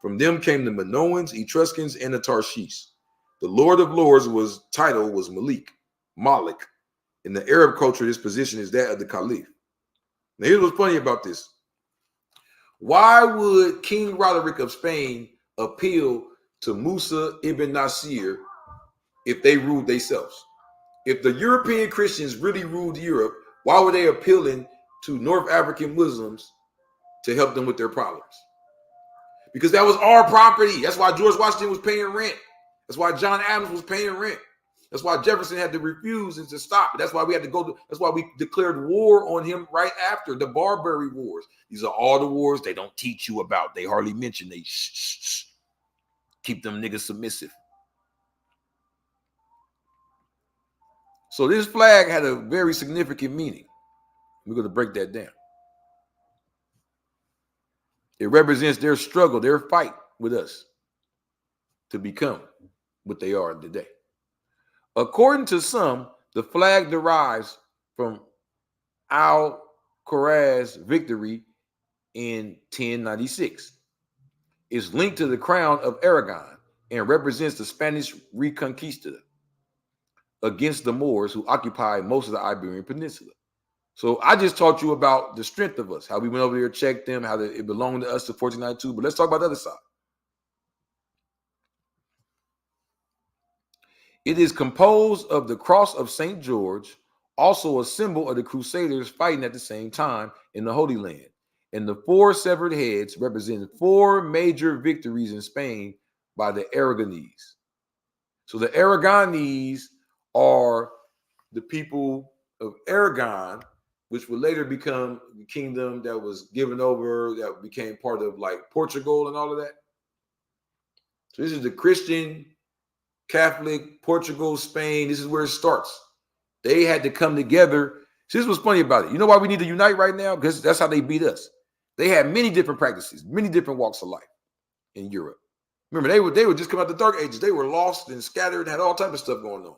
Speaker 1: From them came the Minoans, Etruscans, and the Tarshish. The Lord of Lords' title was Malik. In the Arab culture, this position is that of the Caliph. Now, here's what's funny about this. Why would King Roderick of Spain appeal to Musa ibn Nasir if they ruled themselves? If the European Christians really ruled Europe, why were they appealing to North African Muslims to help them with their problems? Because that was our property. That's why George Washington was paying rent. That's why John Adams was paying rent. That's why Jefferson had to refuse and to stop. That's why we had to go. That's why we declared war on him right after the Barbary Wars. These are all the wars they don't teach you about. They hardly mention. They keep them niggas submissive. So this flag had a very significant meaning. We're going to break that down. It represents their struggle, their fight with us to become what they are today. According to some, the flag derives from Al-Khwarizm's victory in 1096. It's linked to the crown of Aragon and represents the Spanish Reconquista against the Moors who occupied most of the Iberian Peninsula. So I just taught you about the strength of us, how we went over there, checked them, how it belonged to us to 1492. But let's talk about the other side. It is composed of the cross of St. George, also a symbol of the Crusaders fighting at the same time in the Holy Land. And the four severed heads represent four major victories in Spain by the Aragonese. So the Aragonese are the people of Aragon, which would later become the kingdom that was given over, that became part of like Portugal and all of that. So this is the Christian, Catholic, Portugal, Spain. This is where it starts. They had to come together. See, this was funny about it. You know why we need to unite right now? Because that's how they beat us. They had many different practices, many different walks of life in Europe. Remember, they would just come out the Dark Ages. They were lost and scattered and had all type of stuff going on.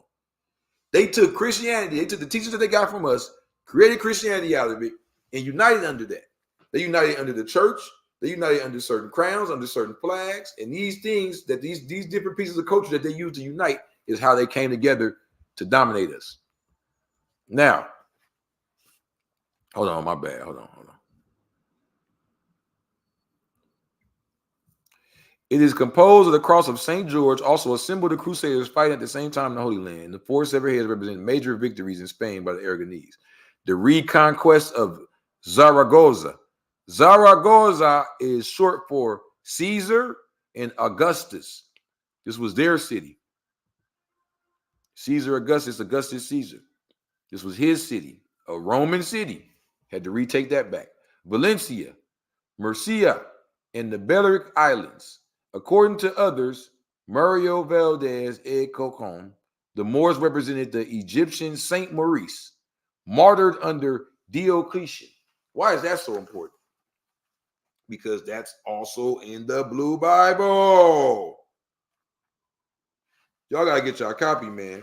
Speaker 1: They took Christianity, they took the teachings that they got from us, created Christianity out of it, and united under that. They united under the church. They united under certain crowns, under certain flags, and these things that these different pieces of culture that they used to unite is how they came together to dominate us. Now, hold on, my bad. Hold on. It is composed of the cross of St. George, also a symbol of the Crusaders fighting at the same time in the Holy Land. The four severed heads represent major victories in Spain by the Aragonese. The reconquest of Zaragoza. Zaragoza is short for Caesar and Augustus. This was their city. Caesar Augustus, Augustus Caesar. This was his city, a Roman city. Had to retake that back. Valencia, Murcia, and the Balearic Islands. According to others, Mario Valdez et Cocon, the Moors represented the Egyptian Saint Maurice, martyred under Diocletian. Why is that so important? Because that's also in the Blue Bible. Y'all got to get y'all copy, man.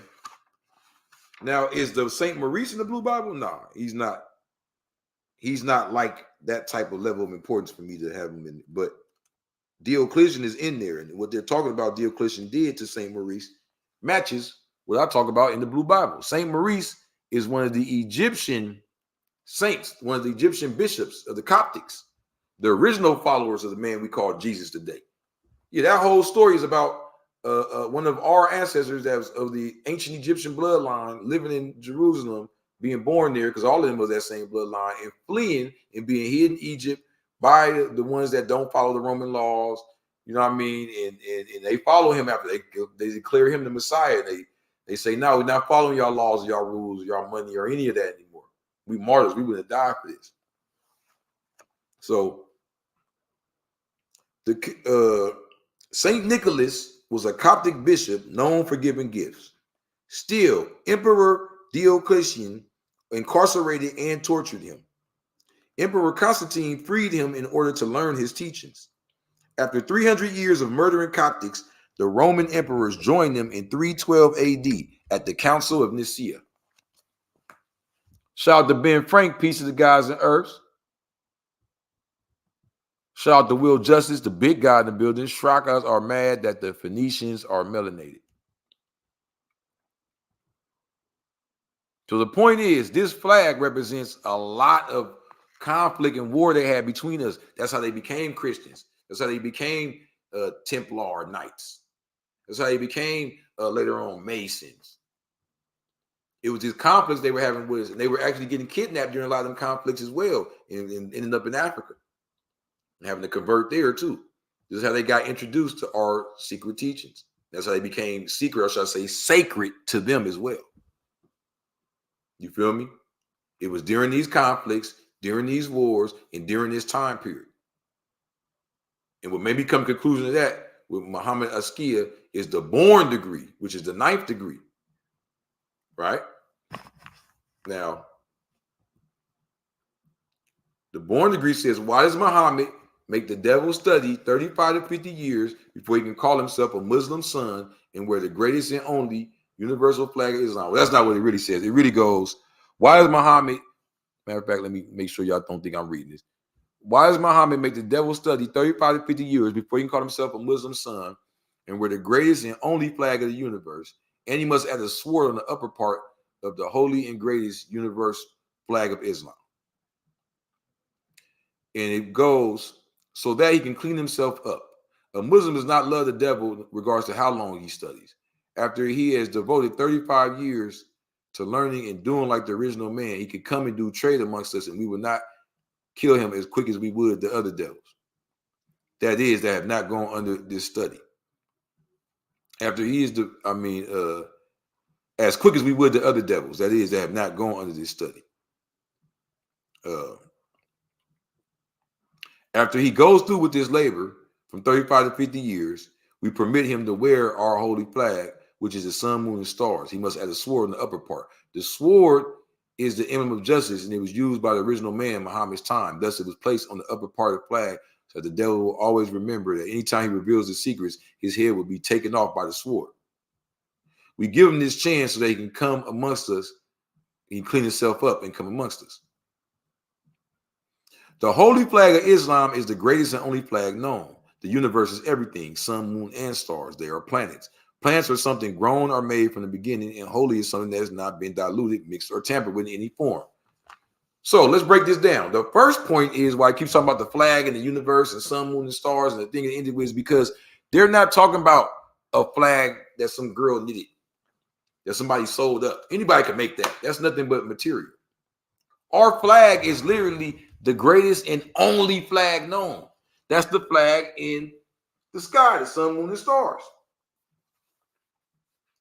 Speaker 1: Now, is the Saint Maurice in the Blue Bible? Nah, he's not. He's not like that type of level of importance for me to have him in. But Diocletian is in there. And what they're talking about Diocletian did to Saint Maurice matches what I talk about in the Blue Bible. Saint Maurice is one of the Egyptian saints, one of the Egyptian bishops of the Coptics, the original followers of the man we call Jesus today. Yeah, that whole story is about one of our ancestors that was of the ancient Egyptian bloodline living in Jerusalem, being born there because all of them was that same bloodline, and fleeing and being hid in Egypt by the ones that don't follow the Roman laws. You know what I mean? And they follow him after they declare him the Messiah. They say, no, we're not following y'all laws, y'all rules, y'all money, or any of that anymore. We martyrs. We would have died for this. So the Saint Nicholas was a Coptic bishop known for giving gifts. Still, Emperor Diocletian incarcerated and tortured him. Emperor Constantine freed him in order to learn his teachings. After 300 years of murdering Coptics, the Roman emperors joined them in 312 AD at the Council of Nicaea. Shout out to Ben Frank, peace of the guys and earths. Shout out to Will Justice, the big guy in the building. Shrakas are mad that the Phoenicians are melanated. So the point is, this flag represents a lot of conflict and war they had between us. That's how they became Christians. That's how they became Templar Knights. That's how they became later on Masons. It was these conflicts they were having with us, and they were actually getting kidnapped during a lot of them conflicts as well, and ended up in Africa and having to convert there too. This is how they got introduced to our secret teachings. That's how they became secret, or should I say sacred to them as well. You feel me? It was during these conflicts, during these wars, and during this time period. And what made me come to the conclusion of that with Muhammad Askia is the born degree, which is the 9th degree. Right? Now, the born degree says, why does Muhammad make the devil study 35 to 50 years before he can call himself a Muslim son and wear the greatest and only universal flag of Islam? Well, that's not what it really says. It really goes, why does Muhammad, matter of fact, let me make sure y'all don't think I'm reading this. Why does Muhammad make the devil study 35 to 50 years before he can call himself a Muslim son and wear the greatest and only flag of the universe? And he must add a sword on the upper part of the holy and greatest universe flag of Islam. And it goes, so that he can clean himself up. A Muslim does not love the devil in regards to how long he studies. After he has devoted 35 years to learning and doing like the original man, he could come and do trade amongst us, and we would not kill him as quick as we would the other devils. That is, that have not gone under this study. After he is as quick as we would the other devils, that is, that have not gone under this study. After he goes through with this labor from 35 to 50 years, we permit him to wear our holy flag, which is the sun, moon, and stars. He must add a sword in the upper part. The sword is the emblem of justice, and it was used by the original man in Muhammad's time. Thus, it was placed on the upper part of the flag, so the devil will always remember that anytime he reveals the secrets, his head will be taken off by the sword. We give him this chance so that he can come amongst us, he can clean himself up and come amongst us. The holy flag of Islam is the greatest and only flag known. The universe is everything, sun, moon, and stars. They are planets. Plants are something grown or made from the beginning, and holy is something that has not been diluted, mixed, or tampered with in any form. So let's break this down. The first point is why I keep talking about the flag and the universe and sun, moon, and stars, and the thing it ended with is because they're not talking about a flag that some girl knitted, that somebody sold up. Anybody can make that. That's nothing but material. Our flag is literally the greatest and only flag known. That's the flag in the sky, the sun, moon, and stars.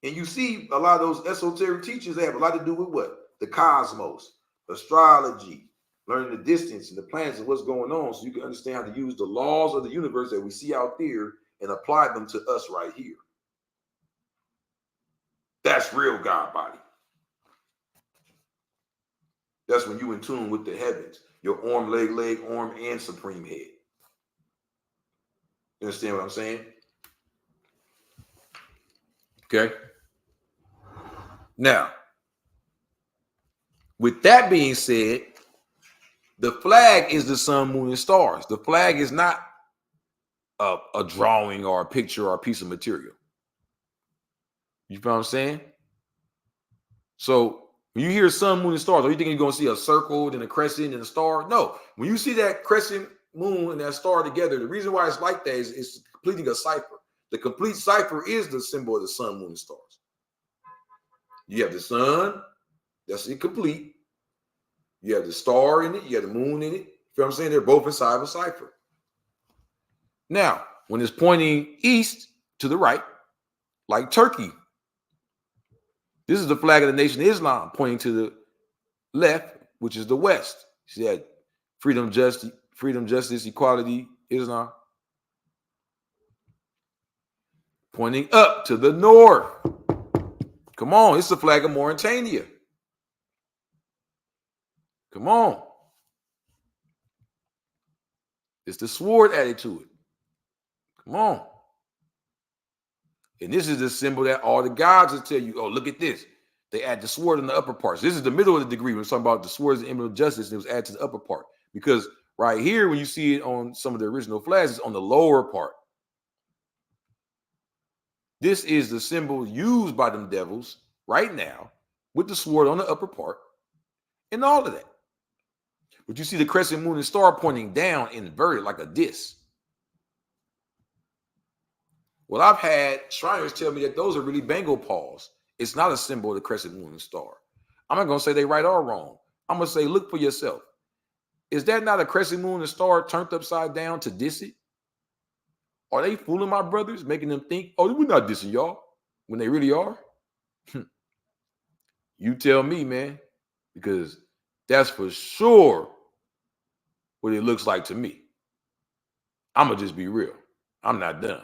Speaker 1: And you see a lot of those esoteric teachings, they have a lot to do with what? The cosmos, astrology, learning the distance and the planets and what's going on, so you can understand how to use the laws of the universe that we see out there and apply them to us right here. That's real God body. That's when you in tune with the heavens, your arm, leg, arm, and supreme head. You understand what I'm saying? Okay. Now, with that being said, the flag is the sun, moon, and stars. The flag is not a drawing or a picture or a piece of material. You feel what I'm saying? So when you hear sun, moon, and stars, are you thinking you're going to see a circle, then a crescent, and a star? No. When you see that crescent, moon, and that star together, the reason why it's like that is it's completing a cipher. The complete cipher is the symbol of the sun, moon, and stars. You have the sun, that's incomplete. You have the star in it, you have the moon in it. You feel what I'm saying? They're both inside of a cipher. Now, when it's pointing east to the right, like Turkey, This is the flag of the Nation of Islam, pointing to the left, which is the West. See that freedom, justice, equality, Islam. Pointing up to the north. Come on, it's the flag of Mauritania. Come on. It's the sword added to it. Come on. And this is the symbol that all the gods will tell you, oh, look at this. They add the sword in the upper parts. This is the middle of the degree. When we're talking about the sword is the emblem of justice, and it was added to the upper part. Because right here, when you see it on some of the original flags, it's on the lower part. This is the symbol used by them devils right now with the sword on the upper part and all of that. But you see the crescent moon and star pointing down inverted like a disc. Well, I've had Shriners tell me that those are really Bengal paws. It's not a symbol of the crescent moon and star. I'm not going to say they right or wrong. I'm going to say, look for yourself. Is that not a crescent moon and star turned upside down to diss it? Are they fooling my brothers, making them think, oh, we're not dissing y'all, when they really are? You tell me, man, because that's for sure what it looks like to me. I'm going to just be real. I'm not done.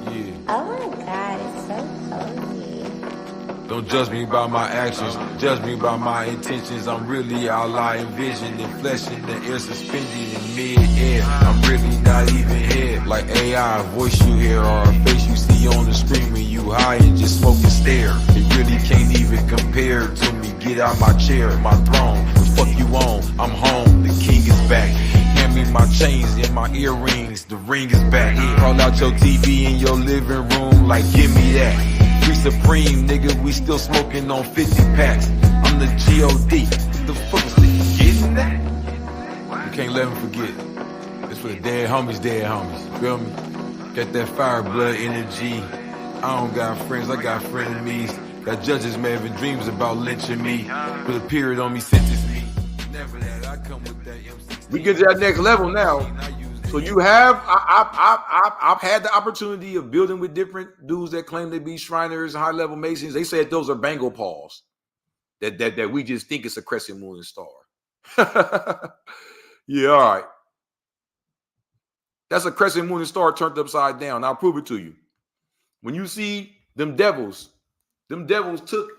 Speaker 1: Yeah.
Speaker 10: Oh my God, it's so cozy.
Speaker 9: Don't judge me by my actions, judge me by my intentions. I'm really all I envision, in flesh in the air, suspended in mid-air. I'm really not even here, like AI, voice you hear or a face you see on the screen when you high and just smoke and stare. It really can't even compare to me. Get out my chair, my throne. The fuck you on? I'm home. The king is back. Hand me my chains and my earrings. The ring is back. Call out your TV in your living room like give me that. Free Supreme, nigga, we still smoking on 50 packs. I'm the G.O.D. What the fuck is this? Getting that? You can't let them forget. It's for the dead homies, you feel me? Got that fire blood energy. I don't got friends, I got frenemies. Got judges may having dreams about lynching me. Put a period on me, sentence me. Never that, I come with that M16.
Speaker 1: We get to that next level now. So you have, I've had the opportunity of building with different dudes that claim to be Shriners, high-level Masons. They said those are Bengal paws. That we just think it's a crescent moon and star. Yeah, all right. That's a crescent moon and star turned upside down. I'll prove it to you. When you see them devils took,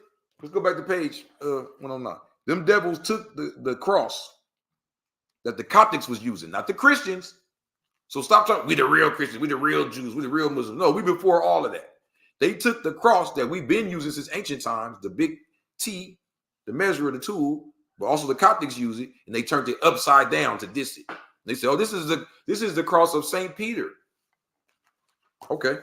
Speaker 1: let's go back to page 109. Them devils took the cross that the Coptics was using, not the Christians. So stop talking, we the real Christians, we the real Jews, we the real Muslims. No, we before all of that. They took the cross that we've been using since ancient times, the big T, the measure of the tool, but also the Coptics use it, and they turned it upside down to diss it. They said, oh, this is the cross of St. Peter. Okay.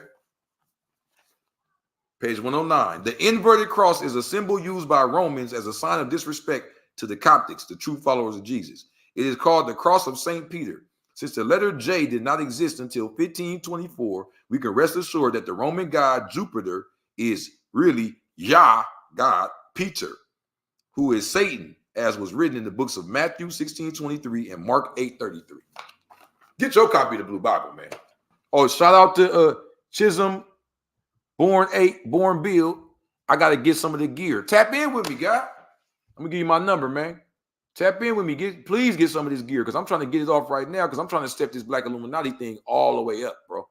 Speaker 1: Page 109. The inverted cross is a symbol used by Romans as a sign of disrespect to the Coptics, the true followers of Jesus. It is called the cross of St. Peter. Since the letter J did not exist until 1524, we can rest assured that the Roman god Jupiter is really Yah, God, Peter, who is Satan, as was written in the books of Matthew 16:23 and Mark 8:33. Get your copy of the Blue Bible, man. Oh, shout out to Chisholm, Born Bill. I got to get some of the gear. Tap in with me, guy. I'm going to give you my number, man. Tap in with me. Please get some of this gear because I'm trying to get it off right now because I'm trying to step this Black Illuminati thing all the way up, bro.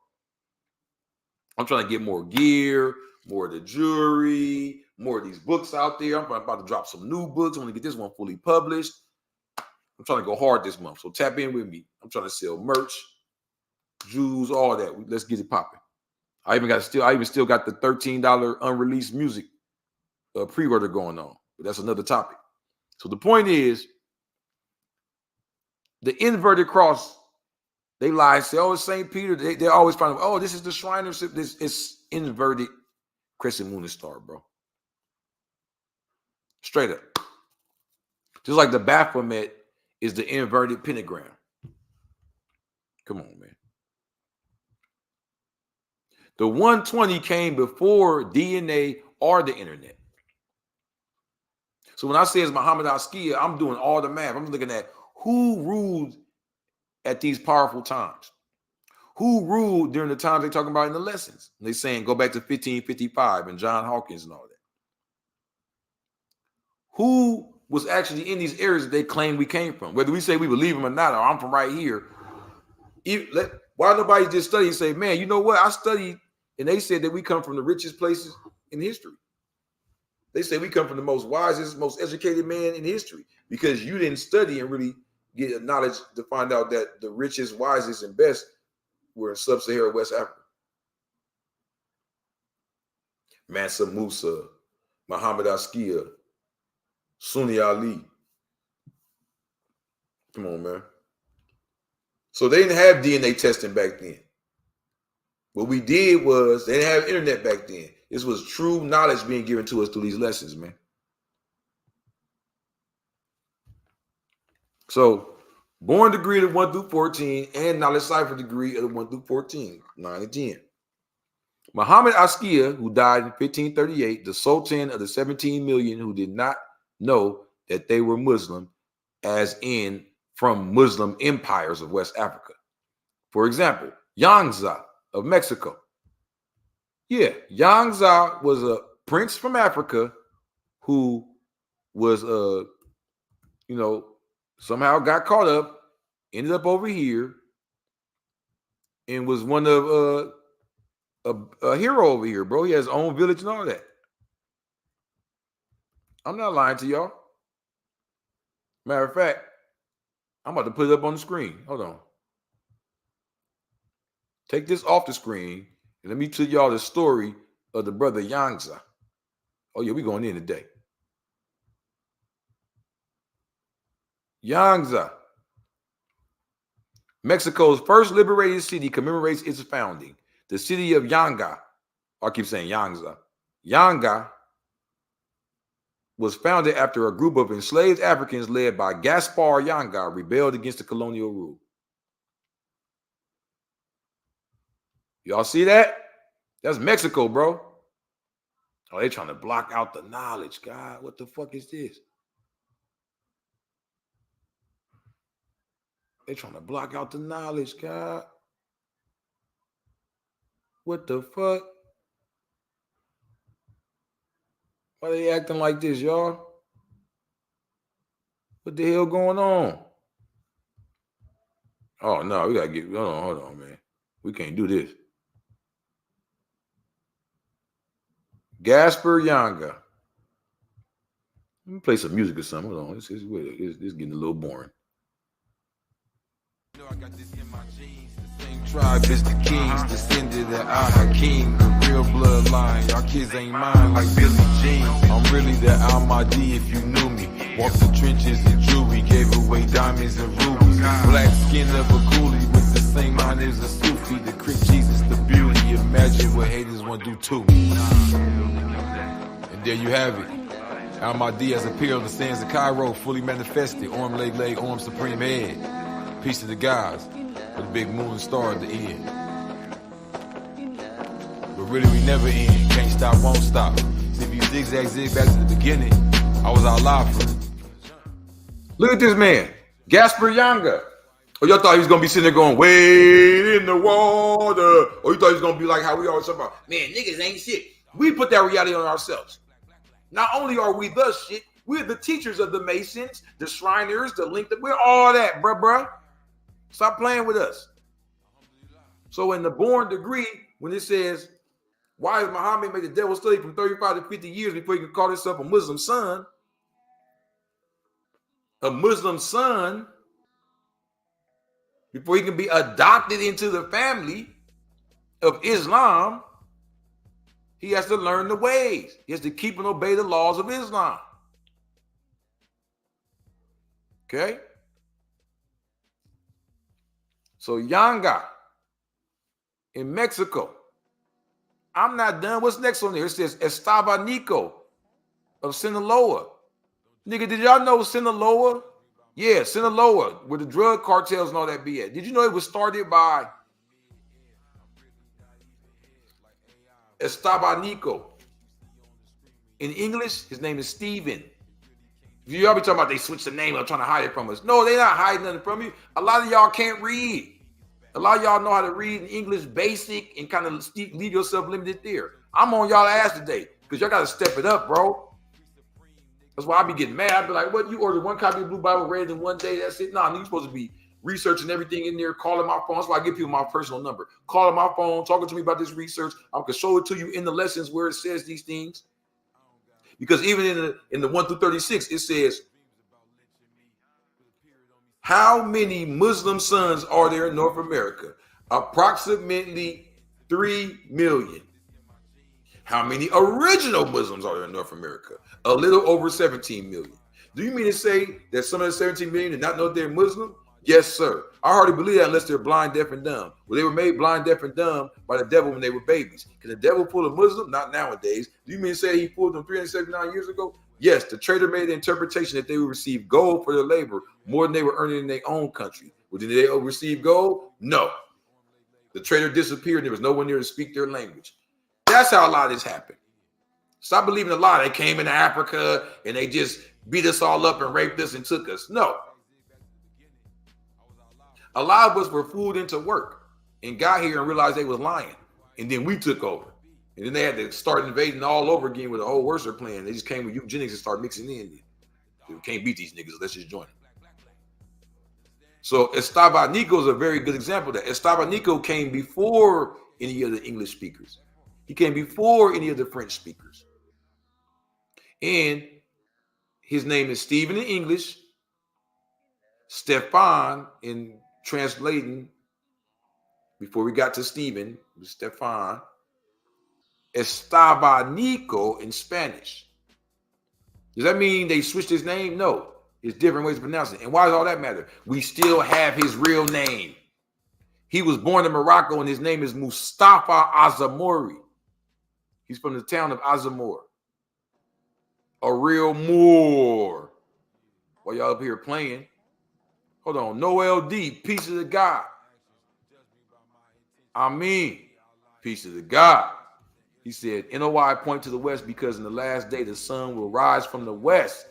Speaker 1: I'm trying to get more gear, more of the jewelry, more of these books out there. I'm about to drop some new books. I want to get this one fully published. I'm trying to go hard this month. So tap in with me. I'm trying to sell merch, jewels, all that. Let's get it popping. I even still got the $13 unreleased music pre-order going on. But that's another topic. So the point is, the inverted cross, they lie and say, oh, it's St. Peter. They're always trying to, oh, this is the Shriners. It's inverted crescent moon and star, bro. Straight up. Just like the Baphomet is the inverted pentagram. Come on, man. The 120 came before DNA or the internet. So when I say it's Muhammad Askia, I'm doing all the math. I'm looking at who ruled at these powerful times. Who ruled during the times they're talking about in the lessons? They're saying go back to 1555 and John Hawkins and all that. Who was actually in these areas that they claim we came from? Whether we say we believe them or not, or I'm from right here. Why nobody just study and say, man, you know what? I studied, and they said that we come from the richest places in history. They say we come from the most wisest, most educated man in history because you didn't study and really get knowledge to find out that the richest, wisest, and best were in sub-Saharan West Africa. Mansa Musa, Muhammad Askia, Sunni Ali. Come on, man. So they didn't have DNA testing back then. What we did was, they didn't have internet back then. This was true knowledge being given to us through these lessons, man. So, born degree of 1 through 14 and knowledge cipher degree of 1 through 14, 9 and 10. Muhammad Askia, who died in 1538, the Sultan of the 17 million who did not know that they were Muslim, as in from Muslim empires of West Africa. For example, Yangza of Mexico. Yeah, Yangza was a prince from Africa who was, somehow got caught up, ended up over here, and was one of a hero over here, bro. He has his own village and all that. I'm not lying to y'all. Matter of fact, I'm about to put it up on the screen. Hold on. Take this off the screen and let me tell y'all the story of the brother Yangza. Oh yeah, we going in today. Yangza. Mexico's first liberated city commemorates its founding. The city of Yanga, I keep saying Yangza. Yanga was founded after a group of enslaved Africans led by Gaspar Yanga rebelled against the colonial rule. Y'all see that? That's Mexico, bro. Oh, they trying to block out the knowledge. God, what the fuck is this? They trying to block out the knowledge, God. What the fuck? Why they acting like this, y'all? What the hell going on? Oh, no, we got to get, hold on, man. We can't do this. Gaspar Yanga. Let me play some music or something. Hold on. It's getting a little boring.
Speaker 9: I got this in my genes. The same tribe is the kings, descended of Al-Hakim, the real bloodline. Y'all kids ain't mine like Billie Jean. I'm really the Al-Mahdi if you knew me. Walked the trenches in jewelry, gave away diamonds and rubies. Black skin of a coolie with the same mind as a Sufi. The Crick Jesus, the beauty. Imagine what haters want to do to me. And there you have it. Al-Mahdi has appeared on the sands of Cairo, fully manifested. Orm leg, Orm supreme head. Peace to the gods, with a big moon and star at the end. But really, we never end. Can't stop, won't stop. See, if you zig back to the beginning, I was out live for it.
Speaker 1: Look at this man, Gaspar Yanga. Oh, y'all thought he was going to be sitting there going, wade in the water. Or you thought he was going to be like how we always talk about, man, niggas ain't shit. We put that reality on ourselves. Not only are we the shit, we're the teachers of the Masons, the Shriners, the Link, we're all that, bruh. Stop playing with us. So in the born degree, when it says, why is Muhammad made the devil study from 35 to 50 years before he could call himself a Muslim son? A Muslim son, before he can be adopted into the family of Islam, he has to learn the ways. He has to keep and obey the laws of Islam. Okay? So Yanga in Mexico. I'm not done. What's next on there? It says Estebanico of Sinaloa. Nigga, did y'all know Sinaloa? Yeah, Sinaloa, where the drug cartels and all that be at. Did you know it was started by Estebanico? In English, his name is Stephen. Y'all be talking about they switched the name up trying to hide it from us. No, they're not hiding nothing from you. A lot of y'all can't read. A lot of y'all know how to read in English basic and kind of leave yourself limited there. I'm on y'all ass today because y'all got to step it up, bro. That's why I be getting mad. I be like, what? You ordered one copy of Blue Bible, read it in one day? That's it? Nah, you're supposed to be researching everything in there, calling my phone. That's why I give people my personal number. Calling my phone, talking to me about this research. I can show it to you in the lessons where it says these things. Because even in the 1 through 36, it says, how many Muslim sons are there in North America? Approximately 3 million. How many original Muslims are there in North America? A little over 17 million. Do you mean to say that some of the 17 million did not know they're Muslim? Yes, sir. I hardly believe that unless they're blind, deaf, and dumb. Well, they were made blind, deaf, and dumb by the devil when they were babies. Can the devil fool a Muslim? Not nowadays. Do you mean to say he fooled them 379 years ago? Yes, the trader made the interpretation that they would receive gold for their labor more than they were earning in their own country. Well, did they receive gold? No. The trader disappeared and there was no one there to speak their language. That's how a lot of this happened. Stop believing a lie. They came into Africa and they just beat us all up and raped us and took us. No. A lot of us were fooled into work and got here and realized they was lying. And then we took over. And then they had to start invading all over again with a whole worser plan. They just came with eugenics and started mixing in. We can't beat these niggas. Let's just join them. So Esteban Nico is a very good example of that. Esteban Nico came before any of the English speakers. He came before any of the French speakers. And his name is Stephen in English, Stefan in translating, before we got to Stephen, Stefan, Estebanico in Spanish. Does that mean they switched his name? No. It's different ways to pronounce it. And why does all that matter? We still have his real name. He was born in Morocco and his name is Mustafa Azamori. He's from the town of Azamor. A real Moor. While y'all up here playing. Hold on. Noel D. Peace of the God. I mean, peace of the God. He said, NOI point to the west because in the last day the sun will rise from the west.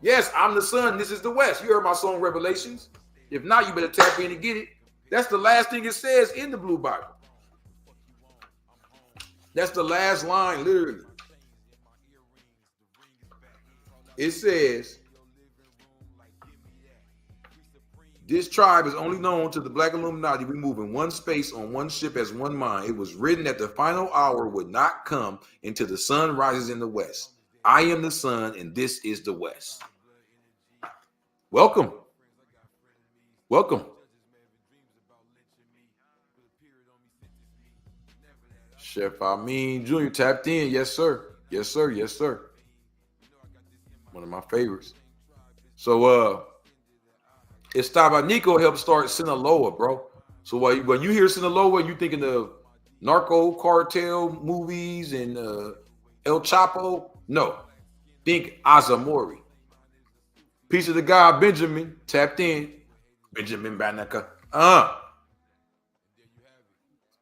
Speaker 1: Yes, I'm the sun. This is the west. You heard my song Revelations. If not, you better tap in and get it. That's the last thing it says in the Blue Bible. That's the last line, literally. It says, this tribe is only known to the Black Illuminati. We move in one space on one ship as one mind. It was written that the final hour would not come until the sun rises in the west. I am the sun, and this is the west. Welcome. Welcome. Chef Amin Jr. tapped in. Yes, sir. Yes, sir. Yes, sir. One of my favorites. So, Estebanico helped start Sinaloa, bro. So when you hear Sinaloa, you thinking of narco cartel movies and El Chapo? No. Think Azamori. Peace of the God, Benjamin, tapped in. Benjamin Banneker.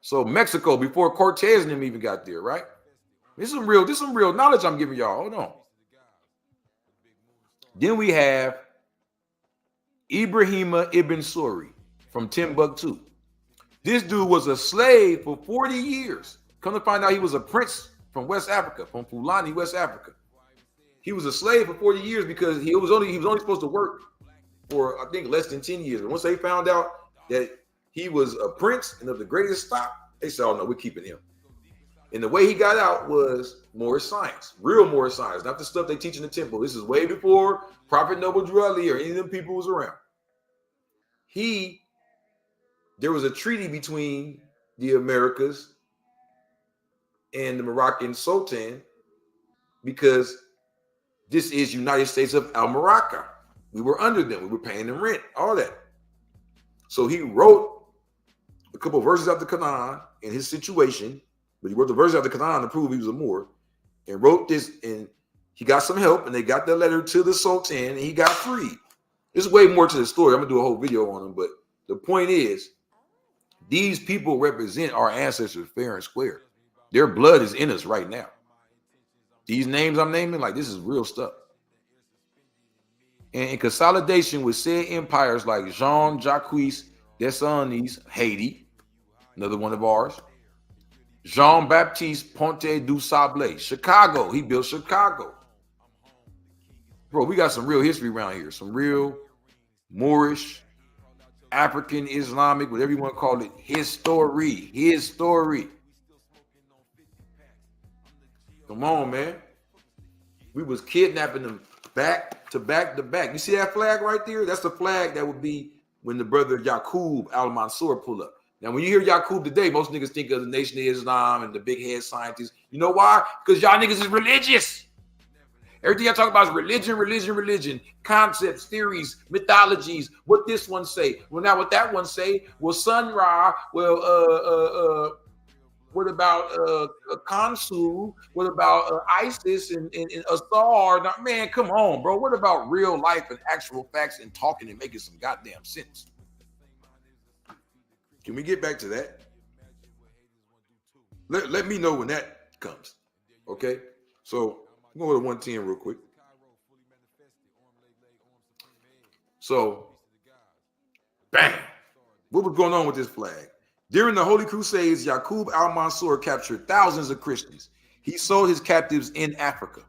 Speaker 1: So Mexico, before Cortez and them even got there, right? This is some real knowledge I'm giving y'all. Hold on. Then we have Ibrahima Ibn Suri from Timbuktu. This dude was a slave for 40 years. Come to find out he was a prince from West Africa, from Fulani, West Africa. He was a slave for 40 years because he was only supposed to work for, I think, less than 10 years. And once they found out that he was a prince and of the greatest stock, they said, oh no, we're keeping him. And the way he got out was more science, real more science, not the stuff they teach in the temple. This is way before Prophet Noble Drew Ali or any of them people was around. There was a treaty between the Americas and the Moroccan Sultan because this is United States of Al Morocco. We were under them. We were paying them rent, all that. So he wrote a couple of verses out the Quran in his situation, but he wrote the verses out the Quran to prove he was a Moor and wrote this, and he got some help and they got the letter to the Sultan and he got freed. There's way more to the story. I'm gonna do a whole video on him, but the point is, these people represent our ancestors fair and square. Their blood is in us right now. These names I'm naming, like, this is real stuff. And in consolidation with said empires like Jean-Jacques Desailly, Haiti, another one of ours. Jean-Baptiste Ponte du Sable, Chicago. He built Chicago. Bro, we got some real history around here. Some real Moorish, African, Islamic, whatever you want to call it, history. Come on, man. We was kidnapping them back to back to back. You see that flag right there? That's the flag that would be when the brother Yaqub al-Mansur pull up. Now, when you hear Yaqub today, most niggas think of the Nation of Islam and the big head scientists. You know why? Because y'all niggas is religious. Everything I talk about is religion, concepts, theories, mythologies. What this one say? Well, now what that one say? Well, Sun Ra. Well, what about Khonsu? What about ISIS and Asar? Now, man, come on, bro. What about real life and actual facts and talking and making some goddamn sense? Can we get back to that? Let me know when that comes. Okay? So I'm going to 110 real quick. So, bam. What was going on with this flag? During the Holy Crusades, Yaqub al-Mansur captured thousands of Christians. He sold his captives in Africa.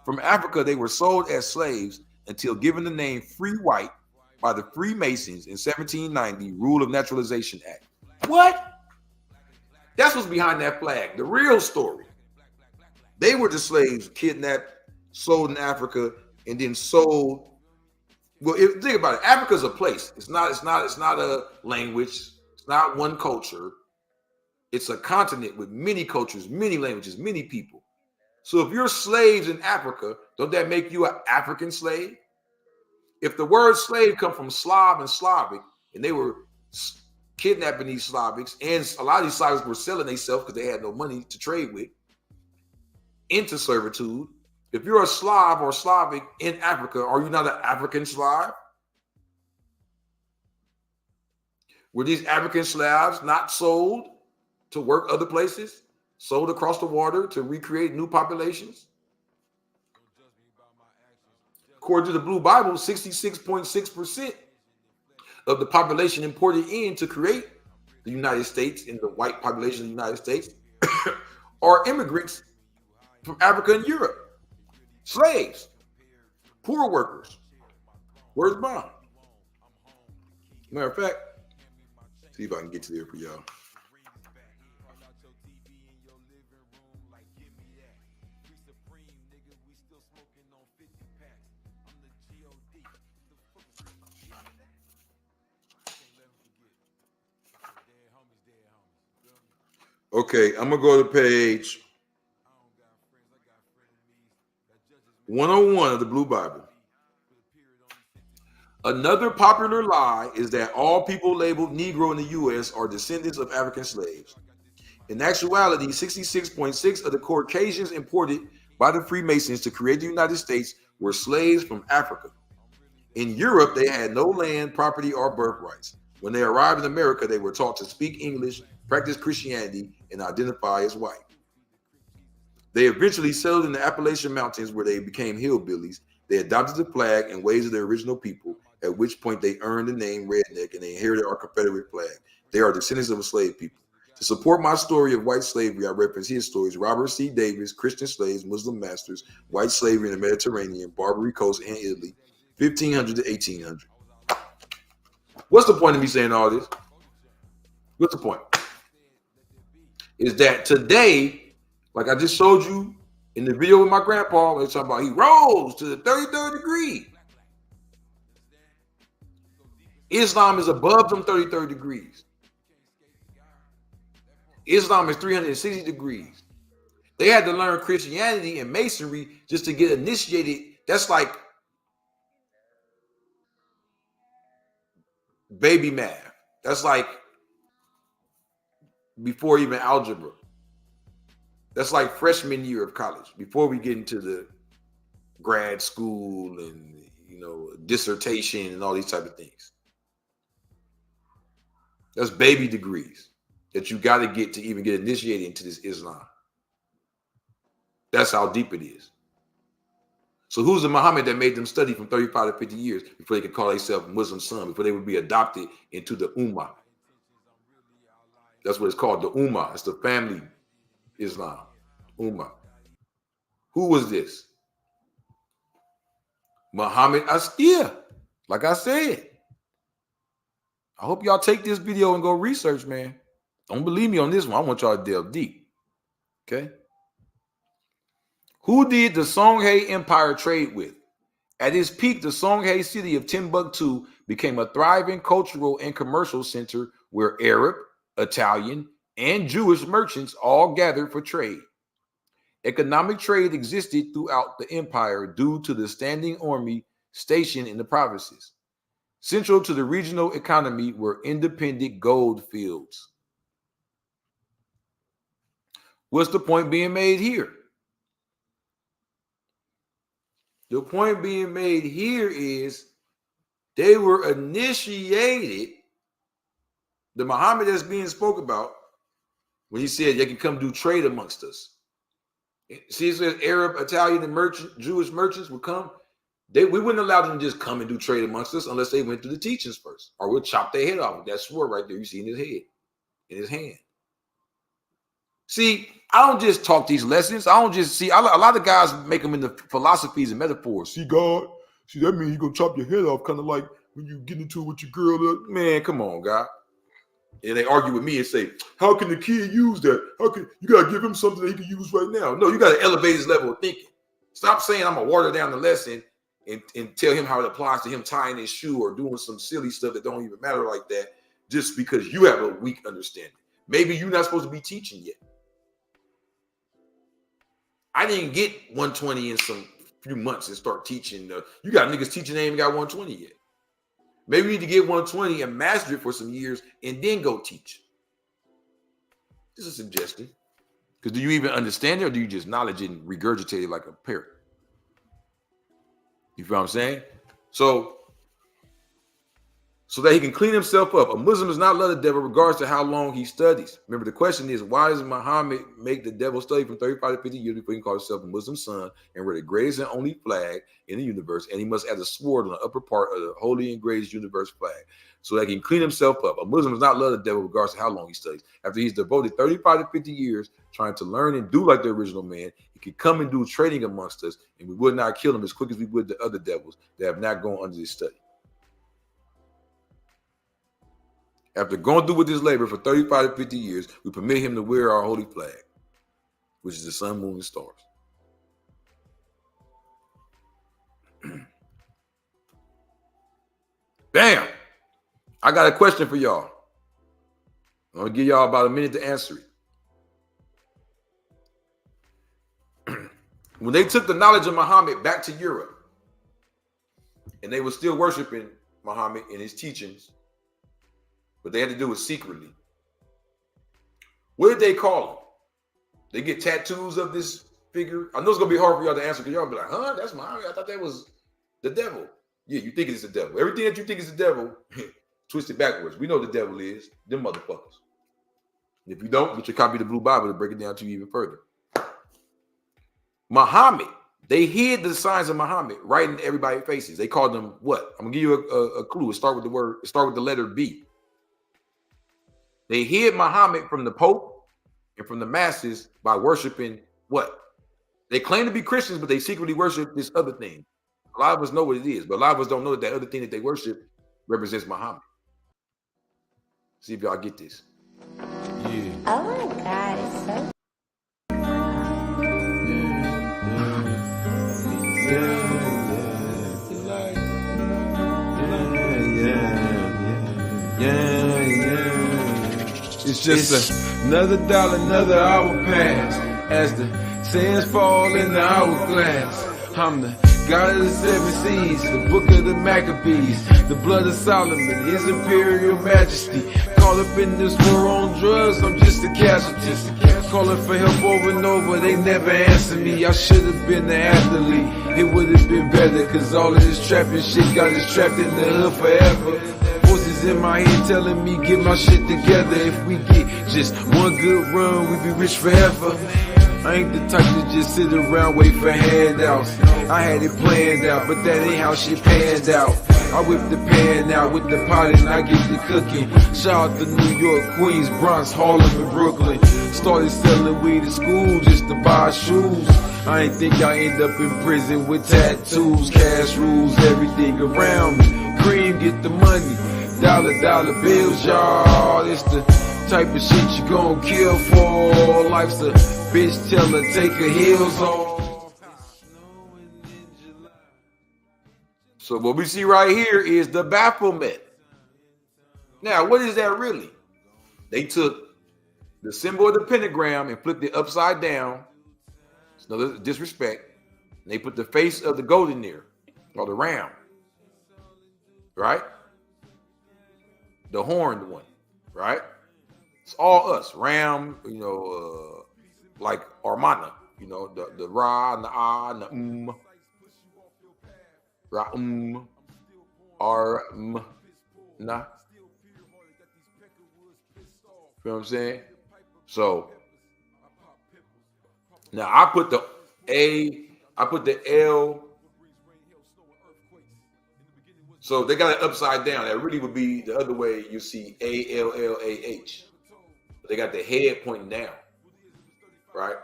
Speaker 1: From Africa, they were sold as slaves until given the name Free White by the Freemasons in 1790 Rule of Naturalization Act. What? That's what's behind that flag. The real story. They were the slaves kidnapped, sold in Africa, and then sold. Well, think about it. Africa's a place. It's not a language. It's not one culture. It's a continent with many cultures, many languages, many people. So if you're slaves in Africa, don't that make you an African slave? If the word slave come from Slav and Slavic, and they were kidnapping these Slavics, and a lot of these Slavics were selling themselves because they had no money to trade with, into servitude. If you're a Slav or Slavic in Africa, are you not an African Slav? Were these African Slavs not sold to work other places, sold across the water to recreate new populations? According to the Blue Bible, 66.6% of the population imported in to create the United States and the white population of the United States are immigrants from Africa and Europe. Slaves, poor workers. Where's Bond? Matter of fact, see if I can get to there for y'all. Okay, I'm gonna go to page 101 of the Blue Bible. Another popular lie is that all people labeled Negro in the U.S. are descendants of African slaves. In actuality, 66.6% of the Caucasians imported by the Freemasons to create the United States were slaves from Africa. In Europe, they had no land, property, or birthrights. When they arrived in America, they were taught to speak English, practice Christianity, and identify as white. They eventually settled in the Appalachian Mountains where they became hillbillies. They adopted the flag and ways of their original people, at which point they earned the name redneck and they inherited our Confederate flag. They are descendants of enslaved people. To support my story of white slavery, I reference his stories: Robert C. Davis, Christian slaves, Muslim masters, white slavery in the Mediterranean, Barbary Coast, and Italy, 1500 to 1800. What's the point of me saying all this? What's the point? Is that today, like I just showed you in the video with my grandpa, they're talking about he rose to the 33rd degree. Islam is above them 33rd degrees. Islam is 360 degrees. They had to learn Christianity and Masonry just to get initiated. That's like baby math. That's like before even algebra. That's like freshman year of college, before we get into the grad school and, dissertation and all these type of things. That's baby degrees that you got to get to even get initiated into this Islam. That's how deep it is. So who's the Muhammad that made them study from 35 to 50 years before they could call themselves Muslim son, before they would be adopted into the Ummah? That's what it's called, the Ummah. It's the family Islam, Ummah. Who was this? Muhammad Askia. Like I said, I hope y'all take this video and go research, man. Don't believe me on this one. I want y'all to delve deep. Okay? Who did the Songhai Empire trade with? At its peak, the Songhai city of Timbuktu became a thriving cultural and commercial center where Arab, Italian, and Jewish merchants all gathered for trade. Economic trade existed throughout the empire due to the standing army stationed in the provinces. Central to the regional economy were independent gold fields. What's the point being made here? The point being made here is they were initiated. The Muhammad that's being spoke about when he said they can come do trade amongst us. See, it says Arab, Italian, and Jewish merchants would come. We wouldn't allow them to just come and do trade amongst us unless they went through the teachings first, or we'll chop their head off with that sword right there you see in his head, in his hand. See, I don't just talk these lessons. I don't just see a lot of guys make them into philosophies and metaphors. See, God, see, that means you're gonna chop your head off, kind of like when you get into it with your girl. Man, come on, God. And they argue with me and say, how can the kid use that? How can you gotta give him something that he can use right now? No, you gotta elevate his level of thinking. Stop saying I'm gonna water down the lesson and tell him how it applies to him tying his shoe or doing some silly stuff that don't even matter like that, just because you have a weak understanding. Maybe you're not supposed to be teaching yet. I didn't get 120 in some few months and start teaching. You got niggas teaching, they ain't even got 120 yet. Maybe you need to get 120 and master it for some years and then go teach. This is a suggestion. Because do you even understand it, or do you just knowledge it and regurgitate it like a parrot? You feel what I'm saying? So that he can clean himself up. A Muslim does not love the devil regardless of how long he studies. Remember, the question is, why does Muhammad make the devil study from 35 to 50 years before he can call himself a Muslim son and wear the greatest and only flag in the universe? And he must have a sword on the upper part of the holy and greatest universe flag so that he can clean himself up. A Muslim does not love the devil regardless of how long he studies. After he's devoted 35 to 50 years trying to learn and do like the original man, he could come and do trading amongst us, and we would not kill him as quick as we would the other devils that have not gone under this study. After going through with this labor for 35 to 50 years, we permit him to wear our holy flag, which is the sun, moon, and stars. Bam! I got a question for y'all. I'm going to give y'all about a minute to answer it. When they took the knowledge of Muhammad back to Europe, and they were still worshiping Muhammad and his teachings, but they had to do it secretly. What did they call him? They get tattoos of this figure. I know it's gonna be hard for y'all to answer because y'all be like, huh? That's Muhammad. I thought that was the devil. Yeah, you think it's the devil. Everything that you think is the devil, twist it backwards. We know the devil is them motherfuckers. And if you don't, get your copy of the Blue Bible to break it down to you even further. Muhammad, they hid the signs of Muhammad right in everybody's faces. They called them what? I'm gonna give you a clue. Start with the letter B. They hid Muhammad from the Pope and from the masses by worshiping what? They claim to be Christians, but they secretly worship this other thing. A lot of us know what it is, but a lot of us don't know that other thing that they worship represents Muhammad. See if y'all get this. Yeah.
Speaker 10: Oh my God, it's so
Speaker 11: It's just another dollar, another hour pass as the sands fall in the hourglass. I'm the God of the seven seas, the book of the Maccabees, the blood of Solomon, his imperial majesty. Call up in this war on drugs, I'm just a casualty. Calling for help over and over, they never answer me. I should have been the athlete, it would have been better, cause all of this trapping shit got us trapped in the hood forever. Voices in my head telling me get my shit together. If we get just one good run, we be rich forever. I ain't the type to just sit around wait for handouts. I had it planned out, but that ain't how shit panned out. I whip the pan out with the pot and I get the cooking. Shout out to New York, Queens, Bronx, Harlem, and Brooklyn. Started selling weed at school just to buy shoes. I ain't think I end up in prison with tattoos, cash rules, everything around me. Cream, get the money, dollar bills, y'all. It's the type of shit you gon' kill for. Life's a bitch, tell her take her heels off.
Speaker 1: So what we see right here is the Baphomet. Now, what is that really? They took the symbol of the pentagram and flipped it upside down. It's another disrespect. And they put the face of the goat in there, or the ram, right? The horned one, right? It's all us. Ram, like Armana, the Ra and the Ah and the Ra Arm na. You know what I'm saying? So now I put the A, I put the L. So they got it upside down. That really would be the other way. You see ALLAH. They got the head pointing down, right?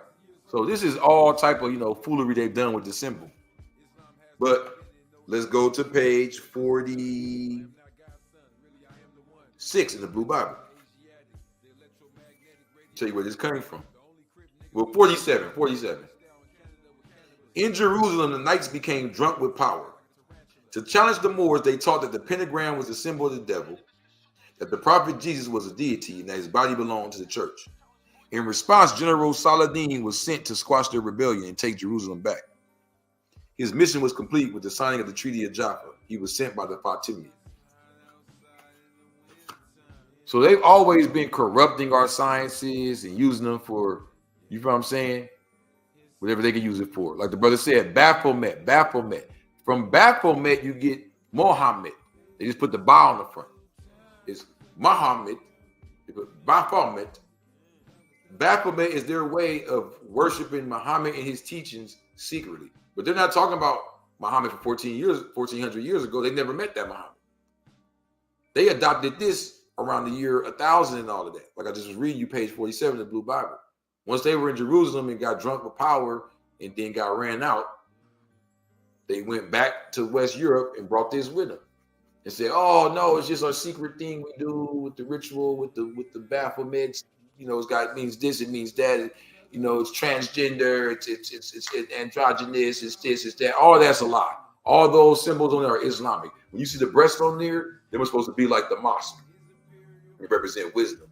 Speaker 1: So this is all type of foolery they've done with the symbol. But let's go to page 46 in the Blue Bible. Tell you where this came from. Well, 47. In Jerusalem, the knights became drunk with power. To challenge the Moors, they taught that the pentagram was a symbol of the devil, that the prophet Jesus was a deity, and that his body belonged to the church. In response, General Saladin was sent to squash their rebellion and take Jerusalem back. His mission was complete with the signing of the Treaty of Jaffa. He was sent by the Fatimid. So they've always been corrupting our sciences and using them for, you know what I'm saying? Whatever they can use it for. Like the brother said, Baphomet. From Baphomet, you get Mohammed. They just put the ba on the front. It's Muhammad. They put Baphomet. Baphomet is their way of worshiping Muhammad and his teachings secretly. But they're not talking about Muhammad for 1400 years ago. They never met that Muhammad. They adopted this around the year 1000 and all of that. Like I just was reading you page 47 of the Blue Bible. Once they were in Jerusalem and got drunk with power and then got ran out, they went back to West Europe and brought this with them and said, "Oh no, it's just our secret thing we do with the ritual with the Baphomet. It means this, it means that. It's transgender, it's androgynous, it's this, it's that. All that's a lie. All those symbols on there are Islamic. When you see the breast on there, they were supposed to be like the mosque. They represent wisdom.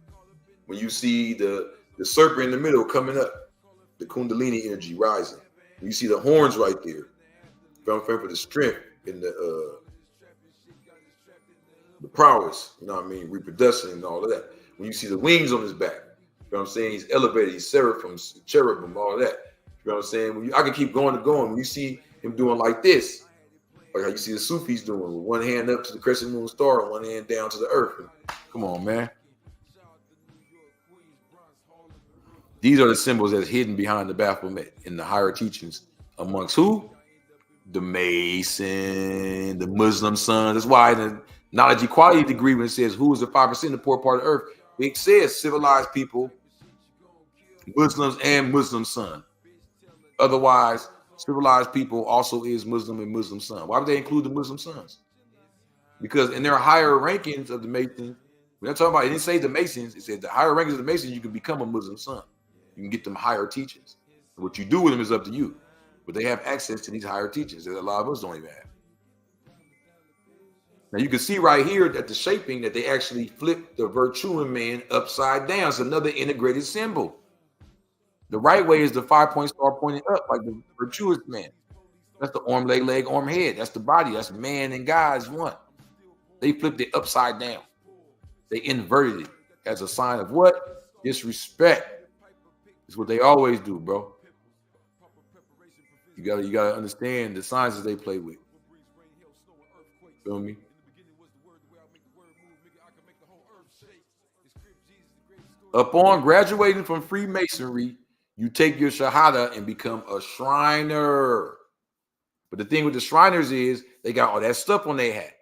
Speaker 1: When you see the serpent in the middle coming up, the Kundalini energy rising. When you see the horns right there, for the strength and the prowess, reproduction and all of that. When you see the wings on his back, you know what I'm saying? He's elevated, he's cherubim, all that. You know what I'm saying? I can keep going. When you see him doing like this, like how you see the Sufis doing, with one hand up to the crescent moon star and one hand down to the earth. Come on, man. These are the symbols that's hidden behind the Baphomet in the higher teachings amongst who? The Mason, the Muslim sons. That's why the knowledge equality degree, when it says who is the 5% of the poor part of the earth, it says civilized people, Muslims and Muslim son. Otherwise, civilized people also is Muslim and Muslim son. Why would they include the Muslim sons? Because in their higher rankings of the Masons, we're not talking about, it didn't say the Masons, it said the higher rankings of the Masons, you can become a Muslim son. You can get them higher teachings. What you do with them is up to you. But they have access to these higher teachings that a lot of us don't even have. Now you can see right here that the shaping that they actually flipped the Virtuan man upside down. It's another integrated symbol. The right way is the 5-point star pointing up like the virtuous man. That's the arm, leg, arm, head. That's the body. That's man and God is one. They flipped it upside down. They inverted it as a sign of what? Disrespect. It's what they always do, bro. You gotta understand the sciences they play with. Feel me? Upon graduating from Freemasonry, You take your Shahada and become a Shriner. But the thing with the Shriners is they got all that stuff on their hat.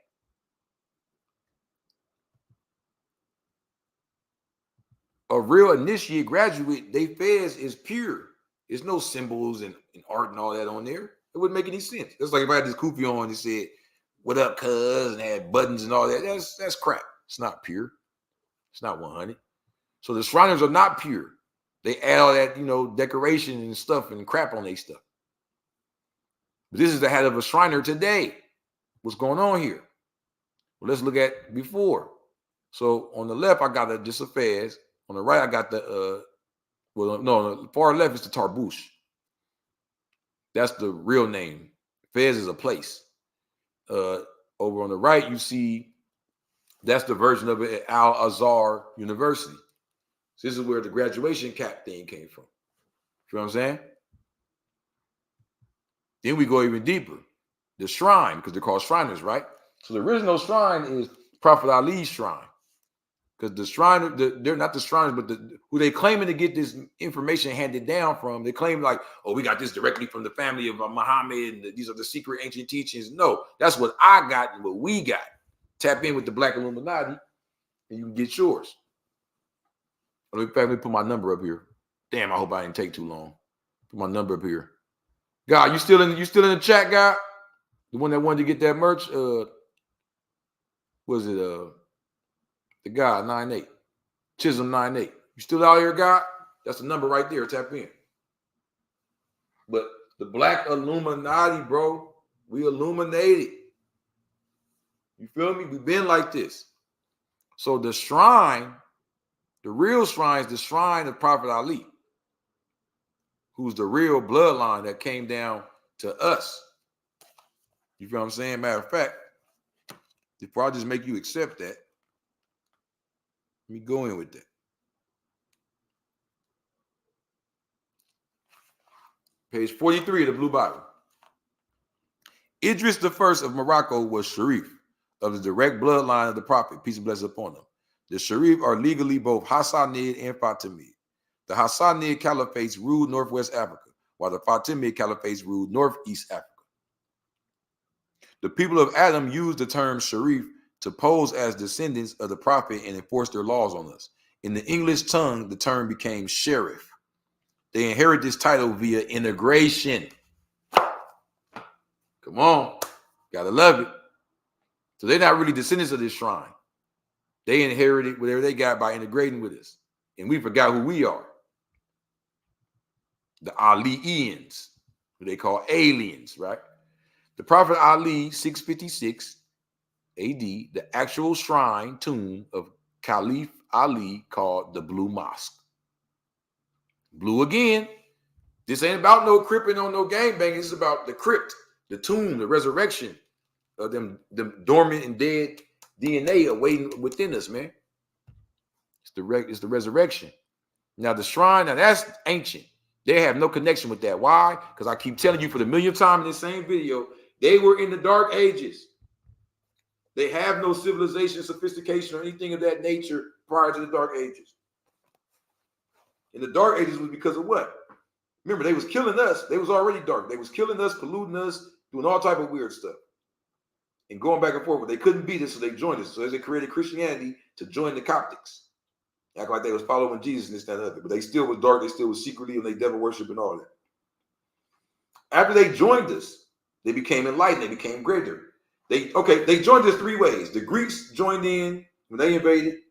Speaker 1: A real initiate graduate, they fez is pure. There's no symbols and art and all that on there. It wouldn't make any sense. It's like if I had this kufi on and said, "What up, cuz?" and had buttons and all that. That's crap. It's not pure. It's not 100. So the Shriners are not pure. They add all that, decoration and stuff and crap on their stuff. But this is the hat of a Shriner today. What's going on here? Well, let's look at before. So on the left, I got just a fez. On the right, I got the on the far left is the Tarbouche. That's the real name. Fez is a place. Over on the right, you see that's the version of it at Al Azhar University. So this is where the graduation cap thing came from. You know what I'm saying? Then we go even deeper. The shrine, because they're called Shriners, right? So the original shrine is Prophet Ali's shrine. Because the Shriner, they're not the Shriners, but who they claiming to get this information handed down from. They claim like, oh, we got this directly from the family of Muhammad, and these are the secret ancient teachings. No, that's what I got and what we got. Tap in with the Black Illuminati, and you can get yours. Let me put my number up here. Damn, I hope I didn't take too long. Put my number up here. God, you still in the chat, guy? The one that wanted to get that merch? Was it the guy 98? Chisholm 98. You still out here, God? That's the number right there. Tap in. But the Black Illuminati, bro, we illuminated. You feel me? We've been like this. So the shrine, the real shrine is the shrine of Prophet Ali, who's the real bloodline that came down to us. You feel what I'm saying? Matter of fact, before I just make you accept that, let me go in with that. Page 43 of the Blue Bible. Idris I of Morocco was Sharif of the direct bloodline of the Prophet, peace and blessings upon him. The Sharif are legally both Hassanid and Fatimid. The Hassanid caliphates ruled Northwest Africa, while the Fatimid caliphates ruled Northeast Africa. The people of Adam used the term Sharif to pose as descendants of the Prophet and enforce their laws on us. In the English tongue, the term became sheriff. They inherit this title via integration. Come on, gotta love it. So they're not really descendants of this shrine. They inherited whatever they got by integrating with us. And we forgot who we are. The Ali'iyans, who they call aliens, right? The Prophet Ali, 656 AD, the actual shrine tomb of Caliph Ali called the Blue Mosque. Blue again. This ain't about no cripping on no gangbanging. This is about the crypt, the tomb, the resurrection of them dormant and dead DNA awaiting within us, man. It's the resurrection. Now the shrine, now that's ancient. They have no connection with that. Why? Because I keep telling you for the millionth time in this same video, they were in the dark ages. They have no civilization, sophistication, or anything of that nature prior to the dark ages. In the dark ages was because of what? Remember, they was killing us. They was already dark. They was killing us, polluting us, doing all type of weird stuff. And going back and forth, but they couldn't beat us, so they joined us. So they created Christianity to join the Coptics. Act like they was following Jesus and this, that, and other. But they still was dark. They still was secretly, and they devil worship and all that. After they joined us, they became enlightened. They became greater. They joined us three ways. The Greeks joined in when they invaded.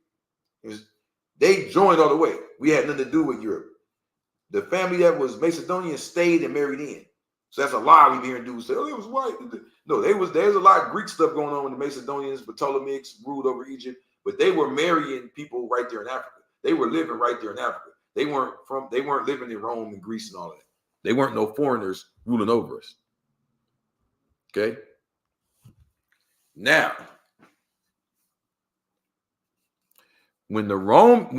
Speaker 1: They joined all the way. We had nothing to do with Europe. The family that was Macedonian stayed and married in. So that's a lie we be hearing dudes say, oh, it was white. No, there's a lot of Greek stuff going on with the Macedonians. Ptolemaics ruled over Egypt, but they were marrying people right there in Africa. They were living right there in Africa. They weren't living in Rome and Greece and all that. They weren't no foreigners ruling over us. Okay. Now, when the Romans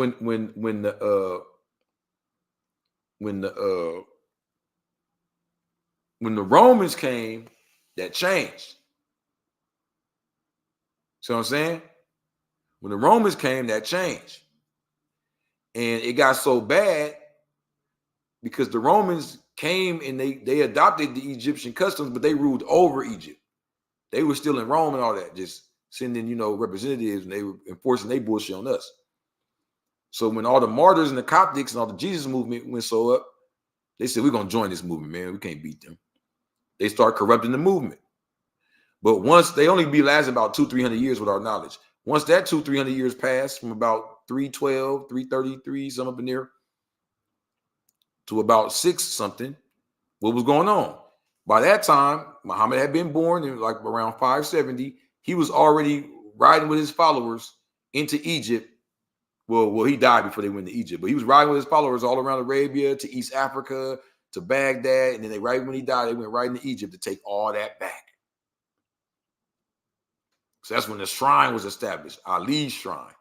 Speaker 1: came, that changed. See what I'm saying? When the Romans came, that changed. And it got so bad because the Romans came and they adopted the Egyptian customs, but they ruled over Egypt. They were still in Rome and all that, just sending, you know, representatives, and they were enforcing their bullshit on us. So when all the martyrs and the Coptics and all the Jesus movement went so up, they said, we're going to join this movement, man. We can't beat them. They start corrupting the movement. But once they only be lasting about 200-300 years with our knowledge. Once that 200-300 years passed from about 312, 333, some up in there, to about 6 something, what was going on? By that time, Muhammad had been born in like around 570. He was already riding with his followers into Egypt. Well, he died before they went to Egypt, but he was riding with his followers all around Arabia to East Africa to Baghdad, and then right when he died, they went right into Egypt to take all that back. So that's when the shrine was established, Ali's shrine.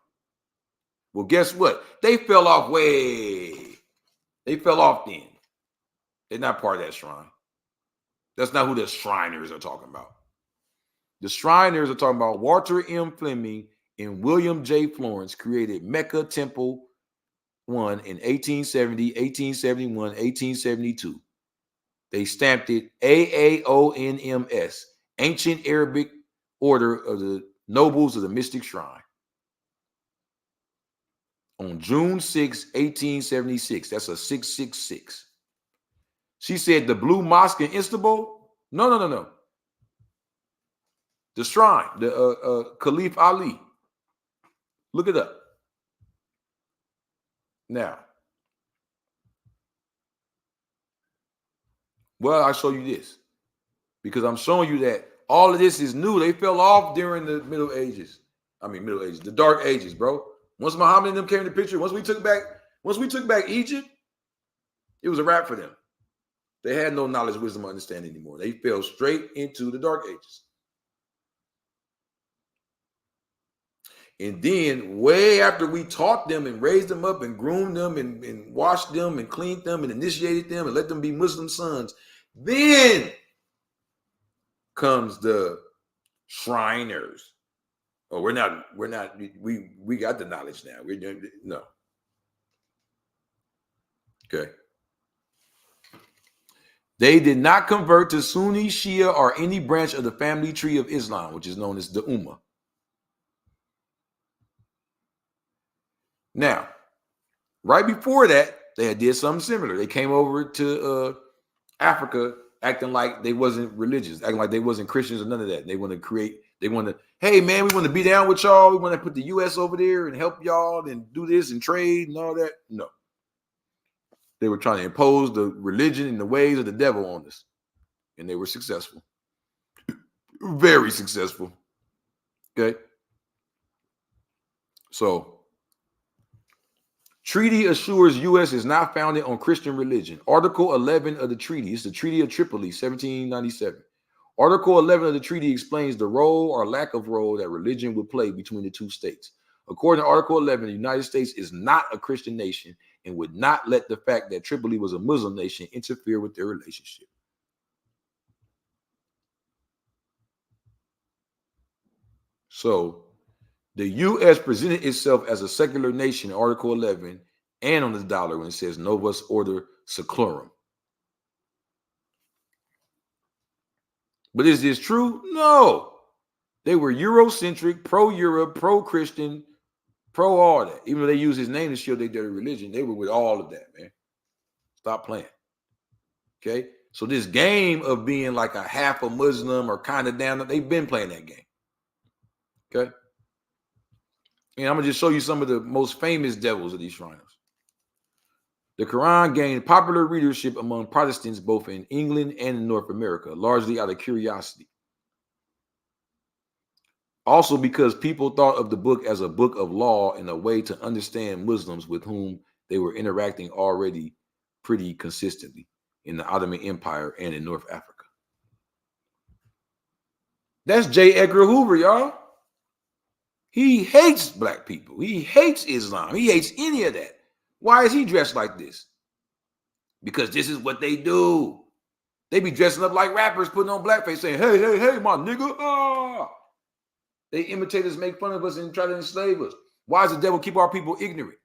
Speaker 1: Well, guess what? They fell off They fell off then. They're not part of that shrine. That's not who the Shriners are talking about. The Shriners are talking about Walter M. Fleming and William J. Florence created Mecca Temple 1 in 1870, 1871, 1872. They stamped it AAONMS, Ancient Arabic Order of the Nobles of the Mystic Shrine. On June 6, 1876. That's a 666. She said the Blue Mosque in Istanbul? No. The shrine, the Caliph Ali. Look it up. Now, well, I'll show you this because I'm showing you that all of this is new. They fell off during the Middle Ages. The Dark Ages, bro. Once Muhammad and them came in the picture, once we took back Egypt, it was a wrap for them. They had no knowledge, wisdom, or understanding anymore. They fell straight into the Dark Ages. And then way after we taught them and raised them up and groomed them and washed them and cleaned them and initiated them and let them be Muslim sons, then comes the Shriners. Oh, we got the knowledge now. No. Okay. They did not convert to Sunni, Shia, or any branch of the family tree of Islam, which is known as the Ummah. Now, right before that, they had did something similar. They came over to Africa acting like they wasn't religious, acting like they wasn't Christians or none of that. They want to hey man, we want to be down with y'all. We want to put the U.S. over there and help y'all and do this and trade and all that. No. They were trying to impose the religion and the ways of the devil on us. And they were successful. Very successful. Okay. So, treaty assures U.S. is not founded on Christian religion. Article 11 of the treaty, it's the Treaty of Tripoli, 1797. Article 11 of the treaty explains the role or lack of role that religion would play between the two states. According to Article 11, the United States is not a Christian nation and would not let the fact that Tripoli was a Muslim nation interfere with their relationship. So the U.S. presented itself as a secular nation in Article 11 and on the dollar when it says Novus Ordo Seclorum. But is this true? No. They were Eurocentric, pro-Europe, pro-Christian, pro all that. Even though they use his name to show their religion, they were with all of that, man. Stop playing. Okay? So this game of being like a half a Muslim or kind of down, they've been playing that game. Okay? And I'm going to just show you some of the most famous devils of these Shriners. The Quran gained popular readership among Protestants both in England and in North America, largely out of curiosity. Also because people thought of the book as a book of law and a way to understand Muslims with whom they were interacting already pretty consistently in the Ottoman Empire and in North Africa. That's J. Edgar Hoover, y'all. He hates black people. He hates Islam. He hates any of that. Why is he dressed like this? Because this is what they do. They be dressing up like rappers, putting on blackface, saying, hey, hey, hey, my nigga. Ah. They imitate us, make fun of us, and try to enslave us. Why does the devil keep our people ignorant?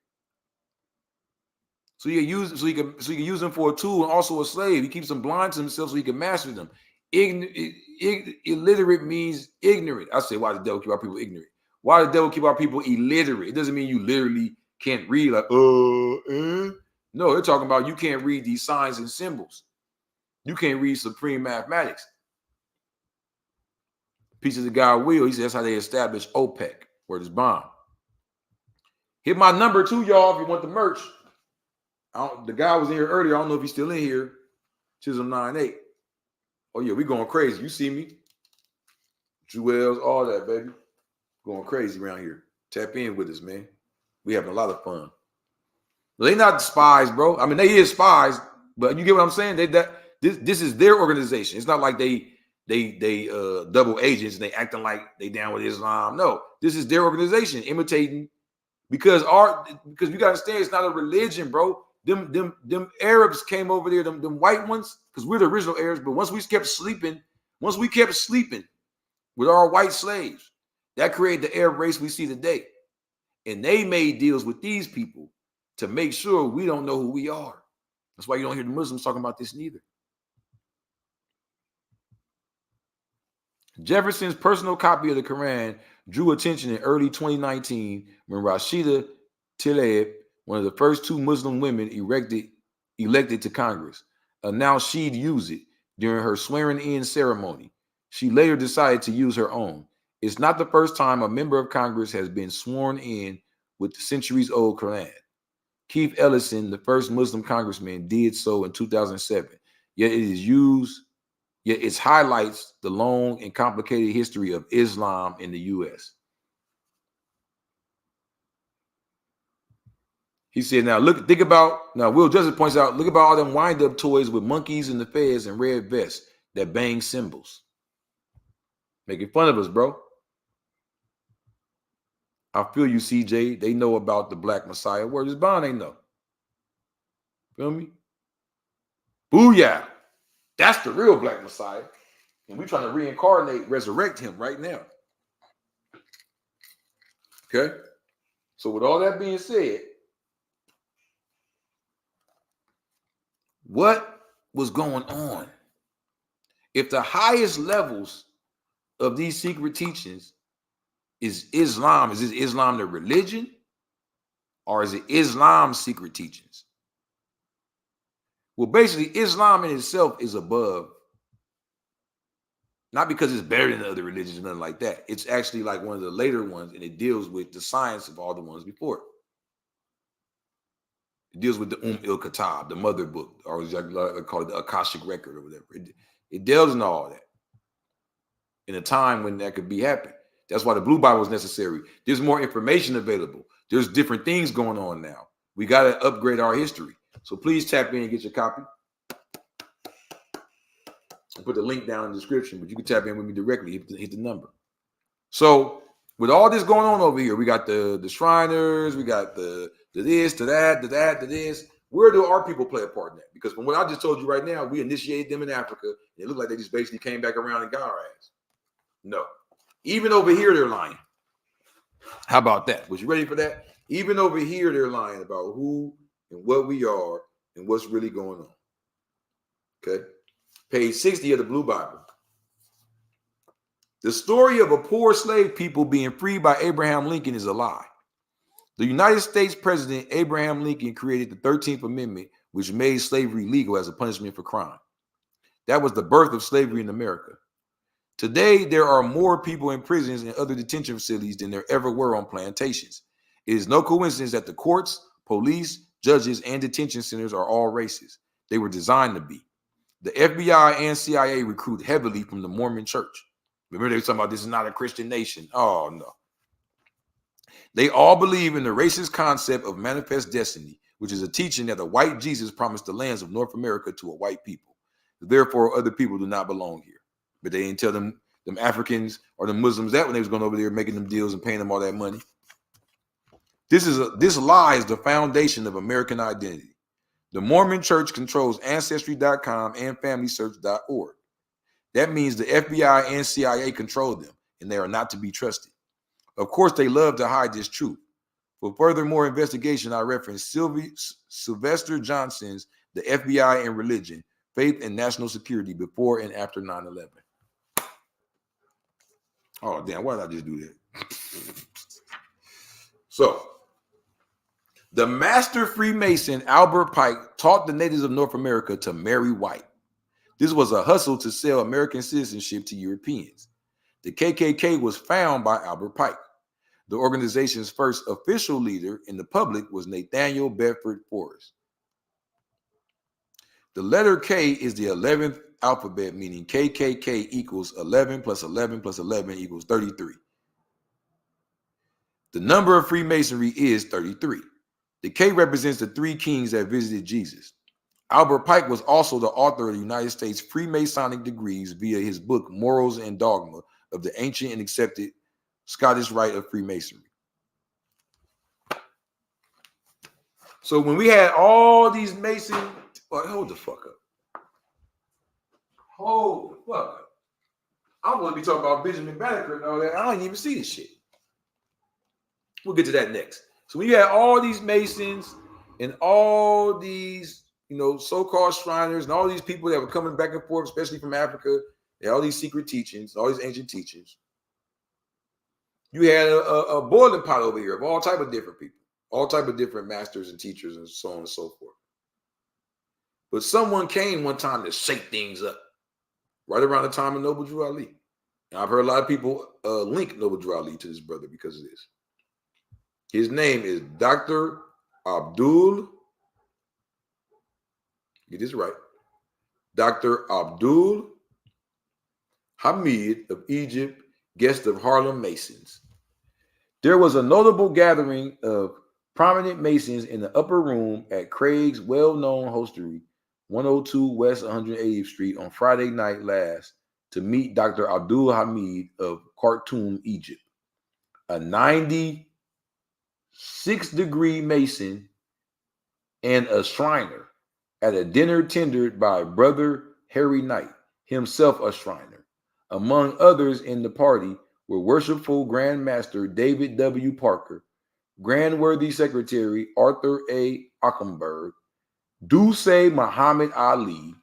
Speaker 1: So he can use them for a tool and also a slave. He keeps them blind to himself so he can master them. Illiterate means ignorant. I say, why the devil keep our people ignorant? Why the devil keep our people illiterate? It doesn't mean you literally can't read like, No, they're talking about you can't read these signs and symbols. You can't read supreme mathematics. Pieces of God will. He says that's how they establish OPEC, where it's bomb. Hit my number too, y'all, if you want the merch. The guy was in here earlier. I don't know if he's still in here. Chisholm 98. Oh, yeah, we going crazy. You see me. Jewels, all that, baby. Going crazy around here. Tap in with us, man. We having a lot of fun. They not spies, bro. I mean, they is spies, but you get what I'm saying? This is their organization. It's not like they double agents and they acting like they down with Islam. No, this is their organization imitating because we gotta understand it's not a religion, bro. Them Arabs came over there, them white ones, because we're the original Arabs. But once we kept sleeping with our white slaves, that created the Arab race we see today. And they made deals with these people to make sure we don't know who we are. That's why you don't hear the Muslims talking about this neither. Jefferson's personal copy of the Quran drew attention in early 2019 when Rashida Tlaib, one of the first 2 Muslim women elected to Congress, announced she'd use it during her swearing-in ceremony. She later decided to use her own. It's not the first time a member of Congress has been sworn in with the centuries-old Quran. Keith Ellison, the first Muslim congressman, did so in 2007. Yet it highlights the long and complicated history of Islam in the U.S. He said, Will Justice points out, look about all them wind-up toys with monkeys in the fez and red vests that bang cymbals. Making fun of us, bro. I feel you, CJ. They know about the Black Messiah. Where is Bond? They know. Feel me? Booyah. That's the real Black Messiah. And we're trying to reincarnate, resurrect him right now. Okay? So with all that being said, what was going on? If the highest levels of these secret teachings is Islam, is Islam the religion? Or is it Islam's secret teachings? Well, basically, Islam in itself is above. Not because it's better than other religions, nothing like that. It's actually like one of the later ones, and it deals with the science of all the ones before it. It deals with the il-Kitab, the mother book, or I call it the Akashic record or whatever. It delves into all that in a time when that could be happening. That's why the Blue Bible is necessary. There's more information available. There's different things going on now. We got to upgrade our history. So please tap in and get your copy. I'll put the link down in the description, but you can tap in with me directly, hit the number. So with all this going on over here, we got the Shriners, we got the this, to that, to that, to this. Where do our people play a part in that? Because from what I just told you right now, we initiated them in Africa. It looked like they just basically came back around and got our ass. No. Even over here, they're lying. How about that? Was you ready for that? Even over here, they're lying about who and what we are and what's really going on. Okay. Page 60 of the Blue Bible. The story of a poor slave people being freed by Abraham Lincoln is a lie. The United States President Abraham Lincoln created the 13th Amendment, which made slavery legal as a punishment for crime. That was the birth of slavery in America. Today, there are more people in prisons and other detention facilities than there ever were on plantations. It is no coincidence that the courts, police, judges, and detention centers are all racist. They were designed to be. The FBI and CIA recruit heavily from the Mormon church. Remember they were talking about this is not a Christian nation. Oh, no. They all believe in the racist concept of manifest destiny, which is a teaching that the white Jesus promised the lands of North America to a white people. Therefore, other people do not belong here. But they didn't tell them Africans or the Muslims that when they was going over there making them deals and paying them all that money. This lie is the foundation of American identity. The Mormon Church controls Ancestry.com and FamilySearch.org. That means the FBI and CIA control them, and they are not to be trusted. Of course, they love to hide this truth. For furthermore investigation, I reference Sylvester Johnson's The FBI and Religion, Faith and National Security Before and After 9/11. Oh, damn, why did I just do that? So, the master Freemason Albert Pike taught the natives of North America to marry white. This was a hustle to sell American citizenship to Europeans. The KKK was founded by Albert Pike. The organization's first official leader in the public was Nathaniel Bedford Forrest. The letter K is the 11th alphabet, meaning KKK equals 11 plus 11 plus 11 equals 33. The number of Freemasonry is 33. The K represents the three kings that visited Jesus. Albert Pike was also the author of the United States Freemasonic degrees via his book Morals and Dogma of the Ancient and Accepted Scottish Rite of Freemasonry. So when we had all these Masons, hold the fuck up. Hold the fuck up. I'm going to be talking about Benjamin Banneker and all that. I don't even see this shit. We'll get to that next. So when you had all these Masons and all these, so-called Shriners and all these people that were coming back and forth, especially from Africa, they had all these secret teachings, all these ancient teachings. You had a boiling pot over here of all type of different people, all type of different masters and teachers and so on and so forth. But someone came one time to shake things up, right around the time of Noble Drew Ali. And I've heard a lot of people link Noble Drew Ali to this brother because of this. His name is Dr. Abdul, get this right, Dr. Abdul Hamid of Egypt, guest of Harlem Masons. There was a notable gathering of prominent Masons in the upper room at Craig's well-known hostelry, 102 West 180th Street on Friday night last to meet Dr. Abdul Hamid of Khartoum, Egypt, a 96-degree Mason and a Shriner, at a dinner tendered by Brother Harry Knight, himself a Shriner. Among others in the party were Worshipful Grand Master David W. Parker, Grand Worthy Secretary Arthur A. Ockenberg, Duse Muhammad Ali,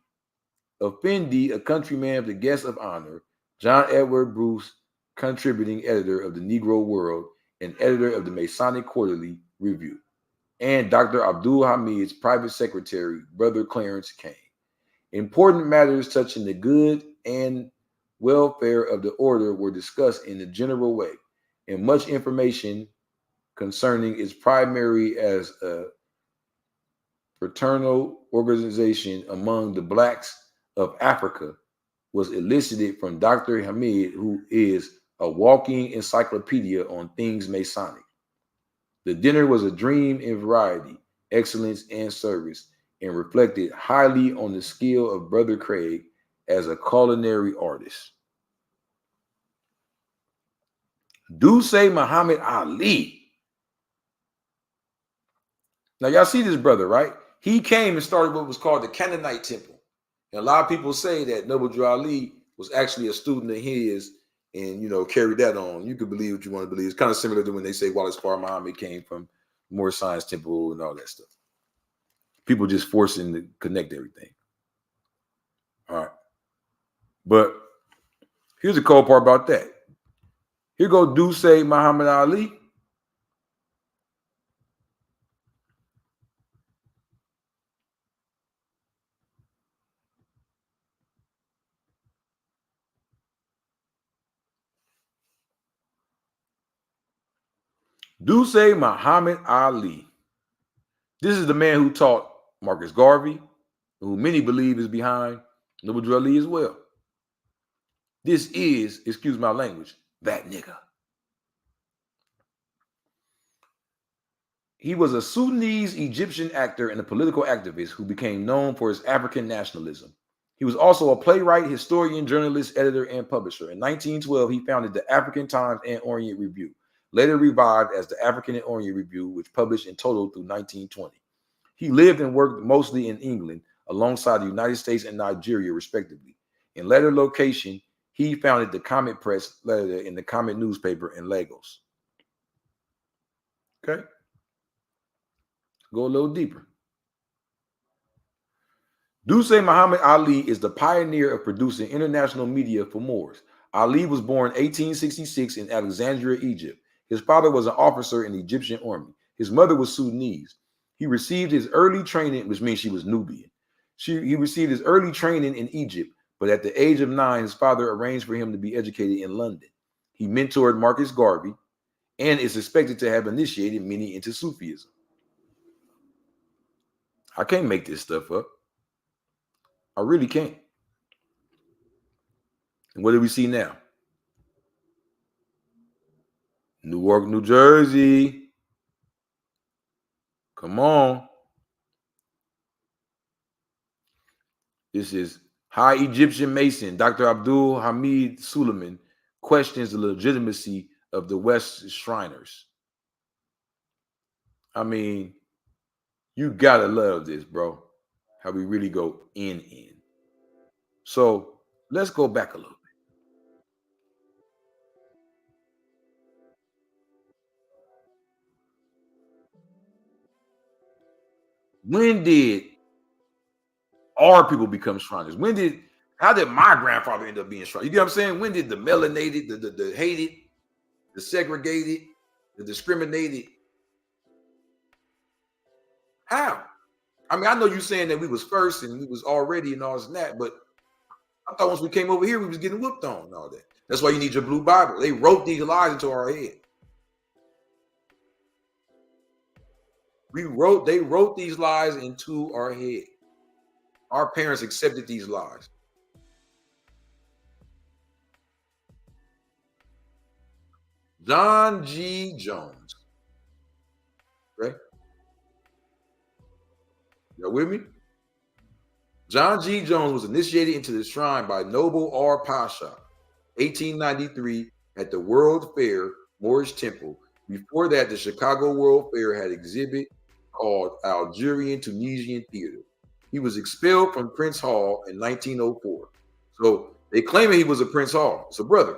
Speaker 1: Effendi, a countryman of the Guest of Honor, John Edward Bruce, contributing editor of the Negro World and editor of the Masonic Quarterly Review, and Dr. Abdul Hamid's private secretary, Brother Clarence Kane. Important matters touching the good and welfare of the order were discussed in a general way, and much information concerning its primary as a fraternal organization among the blacks of Africa was elicited from Dr. Hamid, who is a walking encyclopedia on things Masonic. The dinner was a dream in variety, excellence, and service, and reflected highly on the skill of Brother Craig as a culinary artist. Duse Muhammad Ali. Now, y'all see this brother, right? He came and started what was called the Canaanite Temple. And a lot of people say that Noble Drew Ali was actually a student of his and, carried that on. You could believe what you want to believe. It's kind of similar to when they say Wallace Farr Muhammad came from Moorish Science Temple and all that stuff. People just forcing to connect everything. All right. But here's the cool part about that. Here go Duse Muhammad Ali. Duse Muhammad Ali. This is the man who taught Marcus Garvey, who many believe is behind Noble Drew Ali as well. This is, excuse my language, that nigga. He was a Sudanese Egyptian actor and a political activist who became known for his African nationalism. He was also a playwright, historian, journalist, editor, and publisher. In 1912, he founded the African Times and Orient Review, later revived as the African and Orient Review, which published in total through 1920. He lived and worked mostly in England, alongside the United States and Nigeria, respectively. In later location, he founded the Comet Press, later in the Comet newspaper in Lagos. Okay. Go a little deeper. Deuce Muhammad Ali is the pioneer of producing international media for Moors. Ali was born 1866 in Alexandria, Egypt. His father was an officer in the Egyptian army. His mother was Sudanese. He received his early training, which means she was Nubian. He received his early training in Egypt, but at the age of 9, his father arranged for him to be educated in London. He mentored Marcus Garvey and is suspected to have initiated many into Sufism. I can't make this stuff up. I really can't. And what do we see now? Newark, New Jersey. Come on. This is High Egyptian Mason, Dr. Abdul Hamid Suleiman, questions the legitimacy of the West Shriners. I mean, you gotta love this, bro. How we really go in. So let's go back a little bit. When did our people become Shriners? How did my grandfather end up being Shriners? You get what I'm saying? When did the melanated, the hated, the segregated, the discriminated? How? I mean, I know you saying that we was first and we was already and all this and that, but I thought once we came over here, we was getting whooped on and all that. That's why you need your blue Bible. They wrote these lies into our head. They wrote these lies into our head. Our parents accepted these lies. John G. Jones. Right? Y'all with me? John G. Jones was initiated into the shrine by Noble R. Pasha, 1893, at the World Fair Moorish Temple. Before that, the Chicago World Fair had an exhibit called Algerian Tunisian Theater. He was expelled from Prince Hall in 1904. So they claim he was a Prince Hall. It's a brother.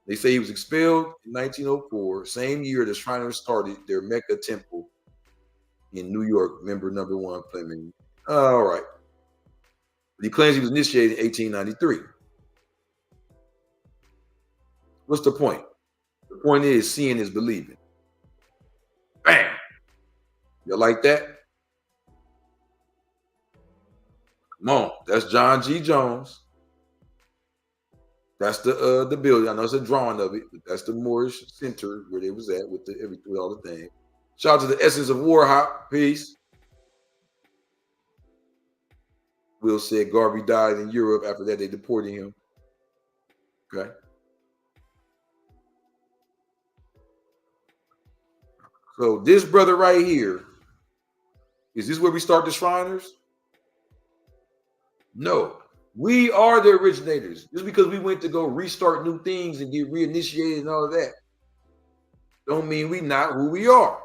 Speaker 1: They say he was expelled in 1904, same year the Shriners started their Mecca temple in New York, member number 1, Fleming. All right. But he claims he was initiated in 1893. What's the point? The point is seeing is believing. Bam! You like that? Come on. That's John G. Jones. That's the building. I know it's a drawing of it, but that's the Moorish Center where they was at with all the things. Shout out to the Essence of War Hop. Peace. Will said Garvey died in Europe. After that, they deported him. Okay. So this brother right here, is this where we start the Shriners? No. We are the originators. Just because we went to go restart new things and get reinitiated and all of that, don't mean we not who we are.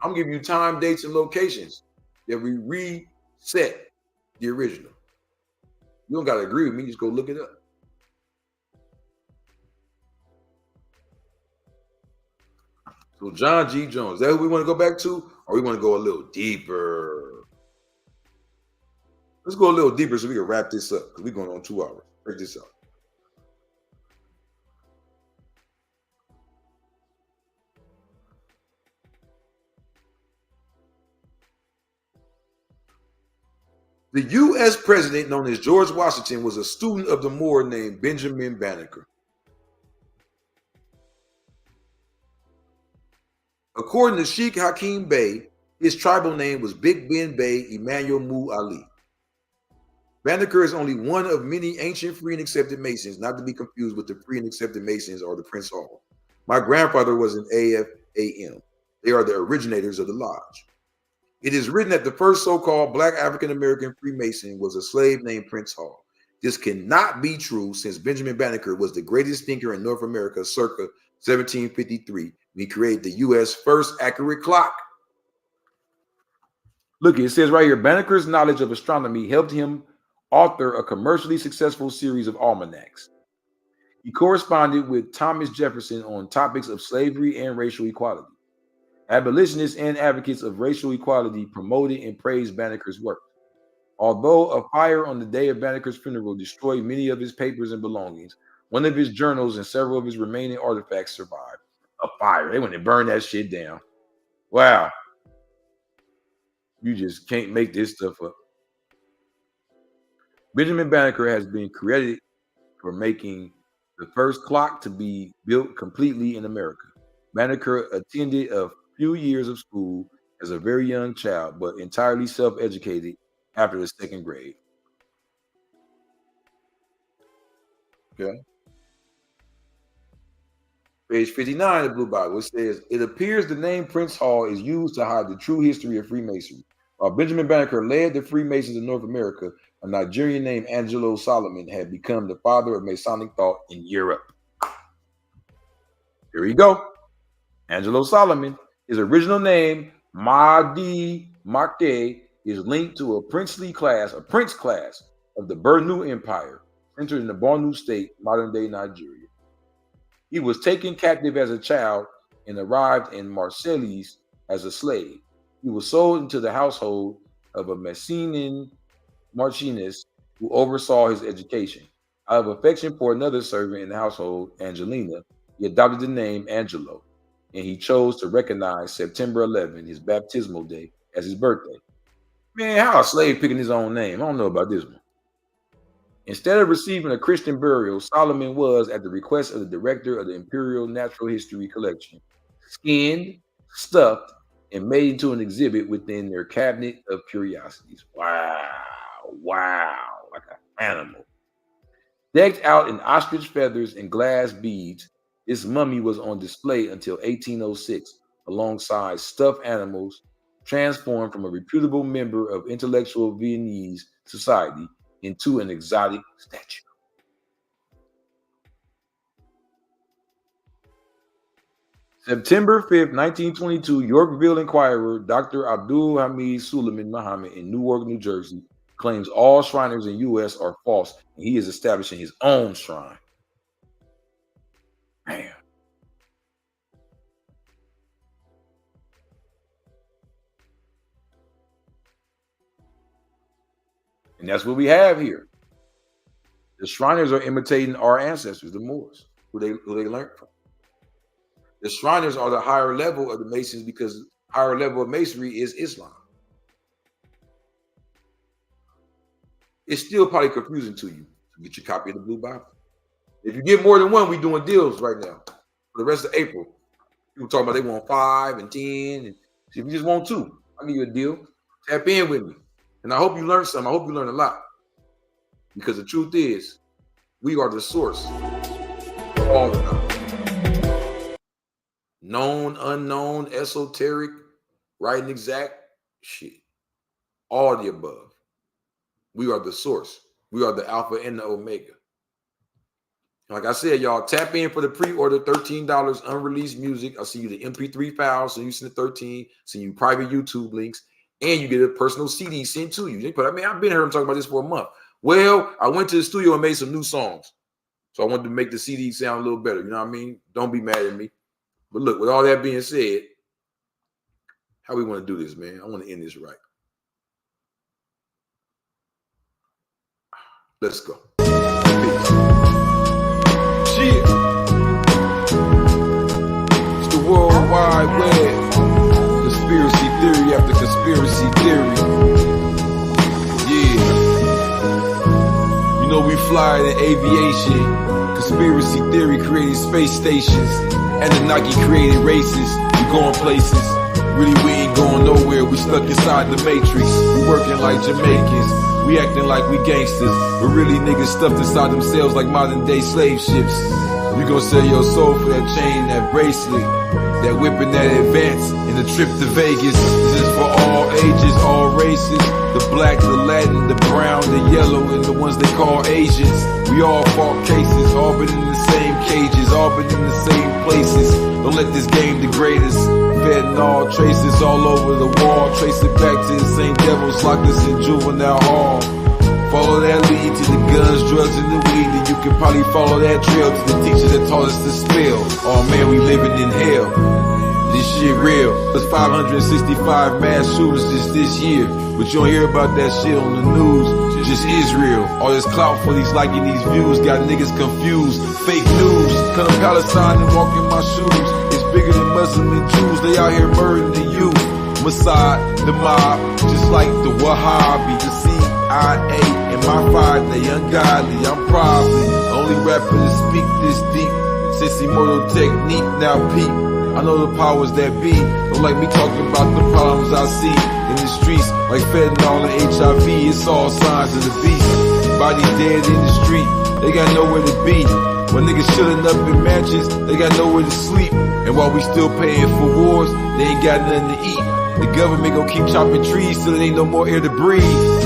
Speaker 1: I'm giving you time, dates, and locations that we reset the original. You don't got to agree with me. Just go look it up. So John G. Jones, is that who we want to go back to? Or we want to go a little deeper? Let's go a little deeper so we can wrap this up because we're going on 2 hours. Break this up. The U.S. president, known as George Washington, was a student of the Moor named Benjamin Banneker. According to Sheikh Hakim Bey, his tribal name was Big Ben Bey Emmanuel Mu Ali. Banneker is only one of many ancient free and accepted Masons, not to be confused with the free and accepted Masons or the Prince Hall. My grandfather was an AFAM. They are the originators of the lodge. It is written that the first so-called Black African-American Freemason was a slave named Prince Hall. This cannot be true since Benjamin Banneker was the greatest thinker in North America circa 1753 when he created the U.S. first accurate clock. Look, it says right here, Banneker's knowledge of astronomy helped him author a commercially successful series of almanacs. He corresponded with Thomas Jefferson on topics of slavery and racial equality. Abolitionists and advocates of racial equality promoted and praised Banneker's work. Although a fire on the day of Banneker's funeral destroyed many of his papers and belongings, one of his journals and several of his remaining artifacts survived. A fire. They went and burned that shit down. Wow. You just can't make this stuff up. Benjamin Banneker has been credited for making the first clock to be built completely in America. Banneker attended a few years of school as a very young child, but entirely self-educated after the second grade. Okay. Page 59 of the Blue Bible, it says, it appears the name Prince Hall is used to hide the true history of Freemasonry. While Benjamin Banneker led the Freemasons in North America, a Nigerian named Angelo Solomon had become the father of Masonic thought in Europe. Here we go. Angelo Solomon. His original name, Mahdi Makeh, is linked to a princely class, a prince class of the Bornu Empire, centered in the Bornu state, modern-day Nigeria. He was taken captive as a child and arrived in Marseilles as a slave. He was sold into the household of a Messenian Marchinist who oversaw his education. Out of affection for another servant in the household, Angelina, he adopted the name Angelo, and he chose to recognize September 11, his baptismal day, as his birthday. Man, how a slave picking his own name? I don't know about this one. Instead of receiving a Christian burial, Solomon was, at the request of the director of the Imperial Natural History Collection, skinned, stuffed, and made into an exhibit within their cabinet of curiosities. Wow, like an animal. Decked out in ostrich feathers and glass beads, this mummy was on display until 1806, alongside stuffed animals transformed from a reputable member of intellectual Viennese society into an exotic statue. September 5th, 1922, Yorkville Inquirer, Dr. Abdul Hamid Suleiman Muhammad in Newark, New Jersey, claims all Shriners in U.S. are false, and he is establishing his own shrine. Man. And that's what we have here. The Shriners are imitating our ancestors, the Moors, who they learned from. The Shriners are the higher level of the Masons because higher level of Masonry is Islam. It's still probably confusing to you to get your copy of the Blue Bible. If you get more than one, we're doing deals right now for the rest of April. People talking about they want 5 and 10. And if you just want 2, I'll give you a deal. Tap in with me. And I hope you learned something. I hope you learned a lot. Because the truth is, we are the source of all the knowledge. Known, unknown, esoteric, right and exact, shit. All the above. We are the source. We are the Alpha and the Omega. Like I said, y'all, tap in for the pre-order, $13 unreleased music. I'll send you the MP3 files, so you send the 13, send you private YouTube links, and you get a personal CD sent to you. But I mean, I've been here talking about this for a month. Well, I went to the studio and made some new songs. So I wanted to make the CD sound a little better. You know what I mean? Don't be mad at me. But look, with all that being said, how we want to do this, man? I want to end this right. Let's go. Shit. It's the World Wide Web. Conspiracy theory after conspiracy theory. Yeah. You know we fly in aviation. Conspiracy theory created space stations. Anunnaki created races. We going places. Really, we ain't going nowhere. We stuck inside the matrix. We working like Jamaicans. We acting like we gangsters, but really niggas stuffed inside themselves like modern day slave ships. You gon' sell your soul for that chain, that bracelet, that whip and that advance, and the trip to Vegas. This is for all ages, all races, the black, the Latin, the brown, the yellow, and the ones they call Asians. We all fought cases, all been in the same cages, all been in the same places. Don't let this game degrade us. Fentanyl traces all over the wall. Trace it back to the same devils locked us in juvenile hall. Follow that lead to the guns, drugs, and the weed, and you can probably follow that trail to the teachers that taught us to spell. Oh man, we living in hell.
Speaker 11: This shit real. There's 565 mass shooters just this year. But you don't hear about that shit on the news. Just Israel. All this clout for these liking these views got niggas confused. Fake news. Come to Palestine and walk in my shoes. It's bigger than Muslim and Jews. They out here murdering the youth. Mossad, the mob, just like the Wahhabi, the CIA, and my five, they ungodly. I'm probably the only rapper to speak this deep. Since Immortal Technique, now peep. I know the powers that be. Don't like me talking about the problems I see in the streets, like fentanyl and HIV. It's all signs of the beast. Bodies dead in the street, they got nowhere to be. When niggas chillin' up in mansions, they got nowhere to sleep. And while we still paying for wars, they ain't got nothing to eat. The government gon' keep chopping trees till there ain't no more air to breathe.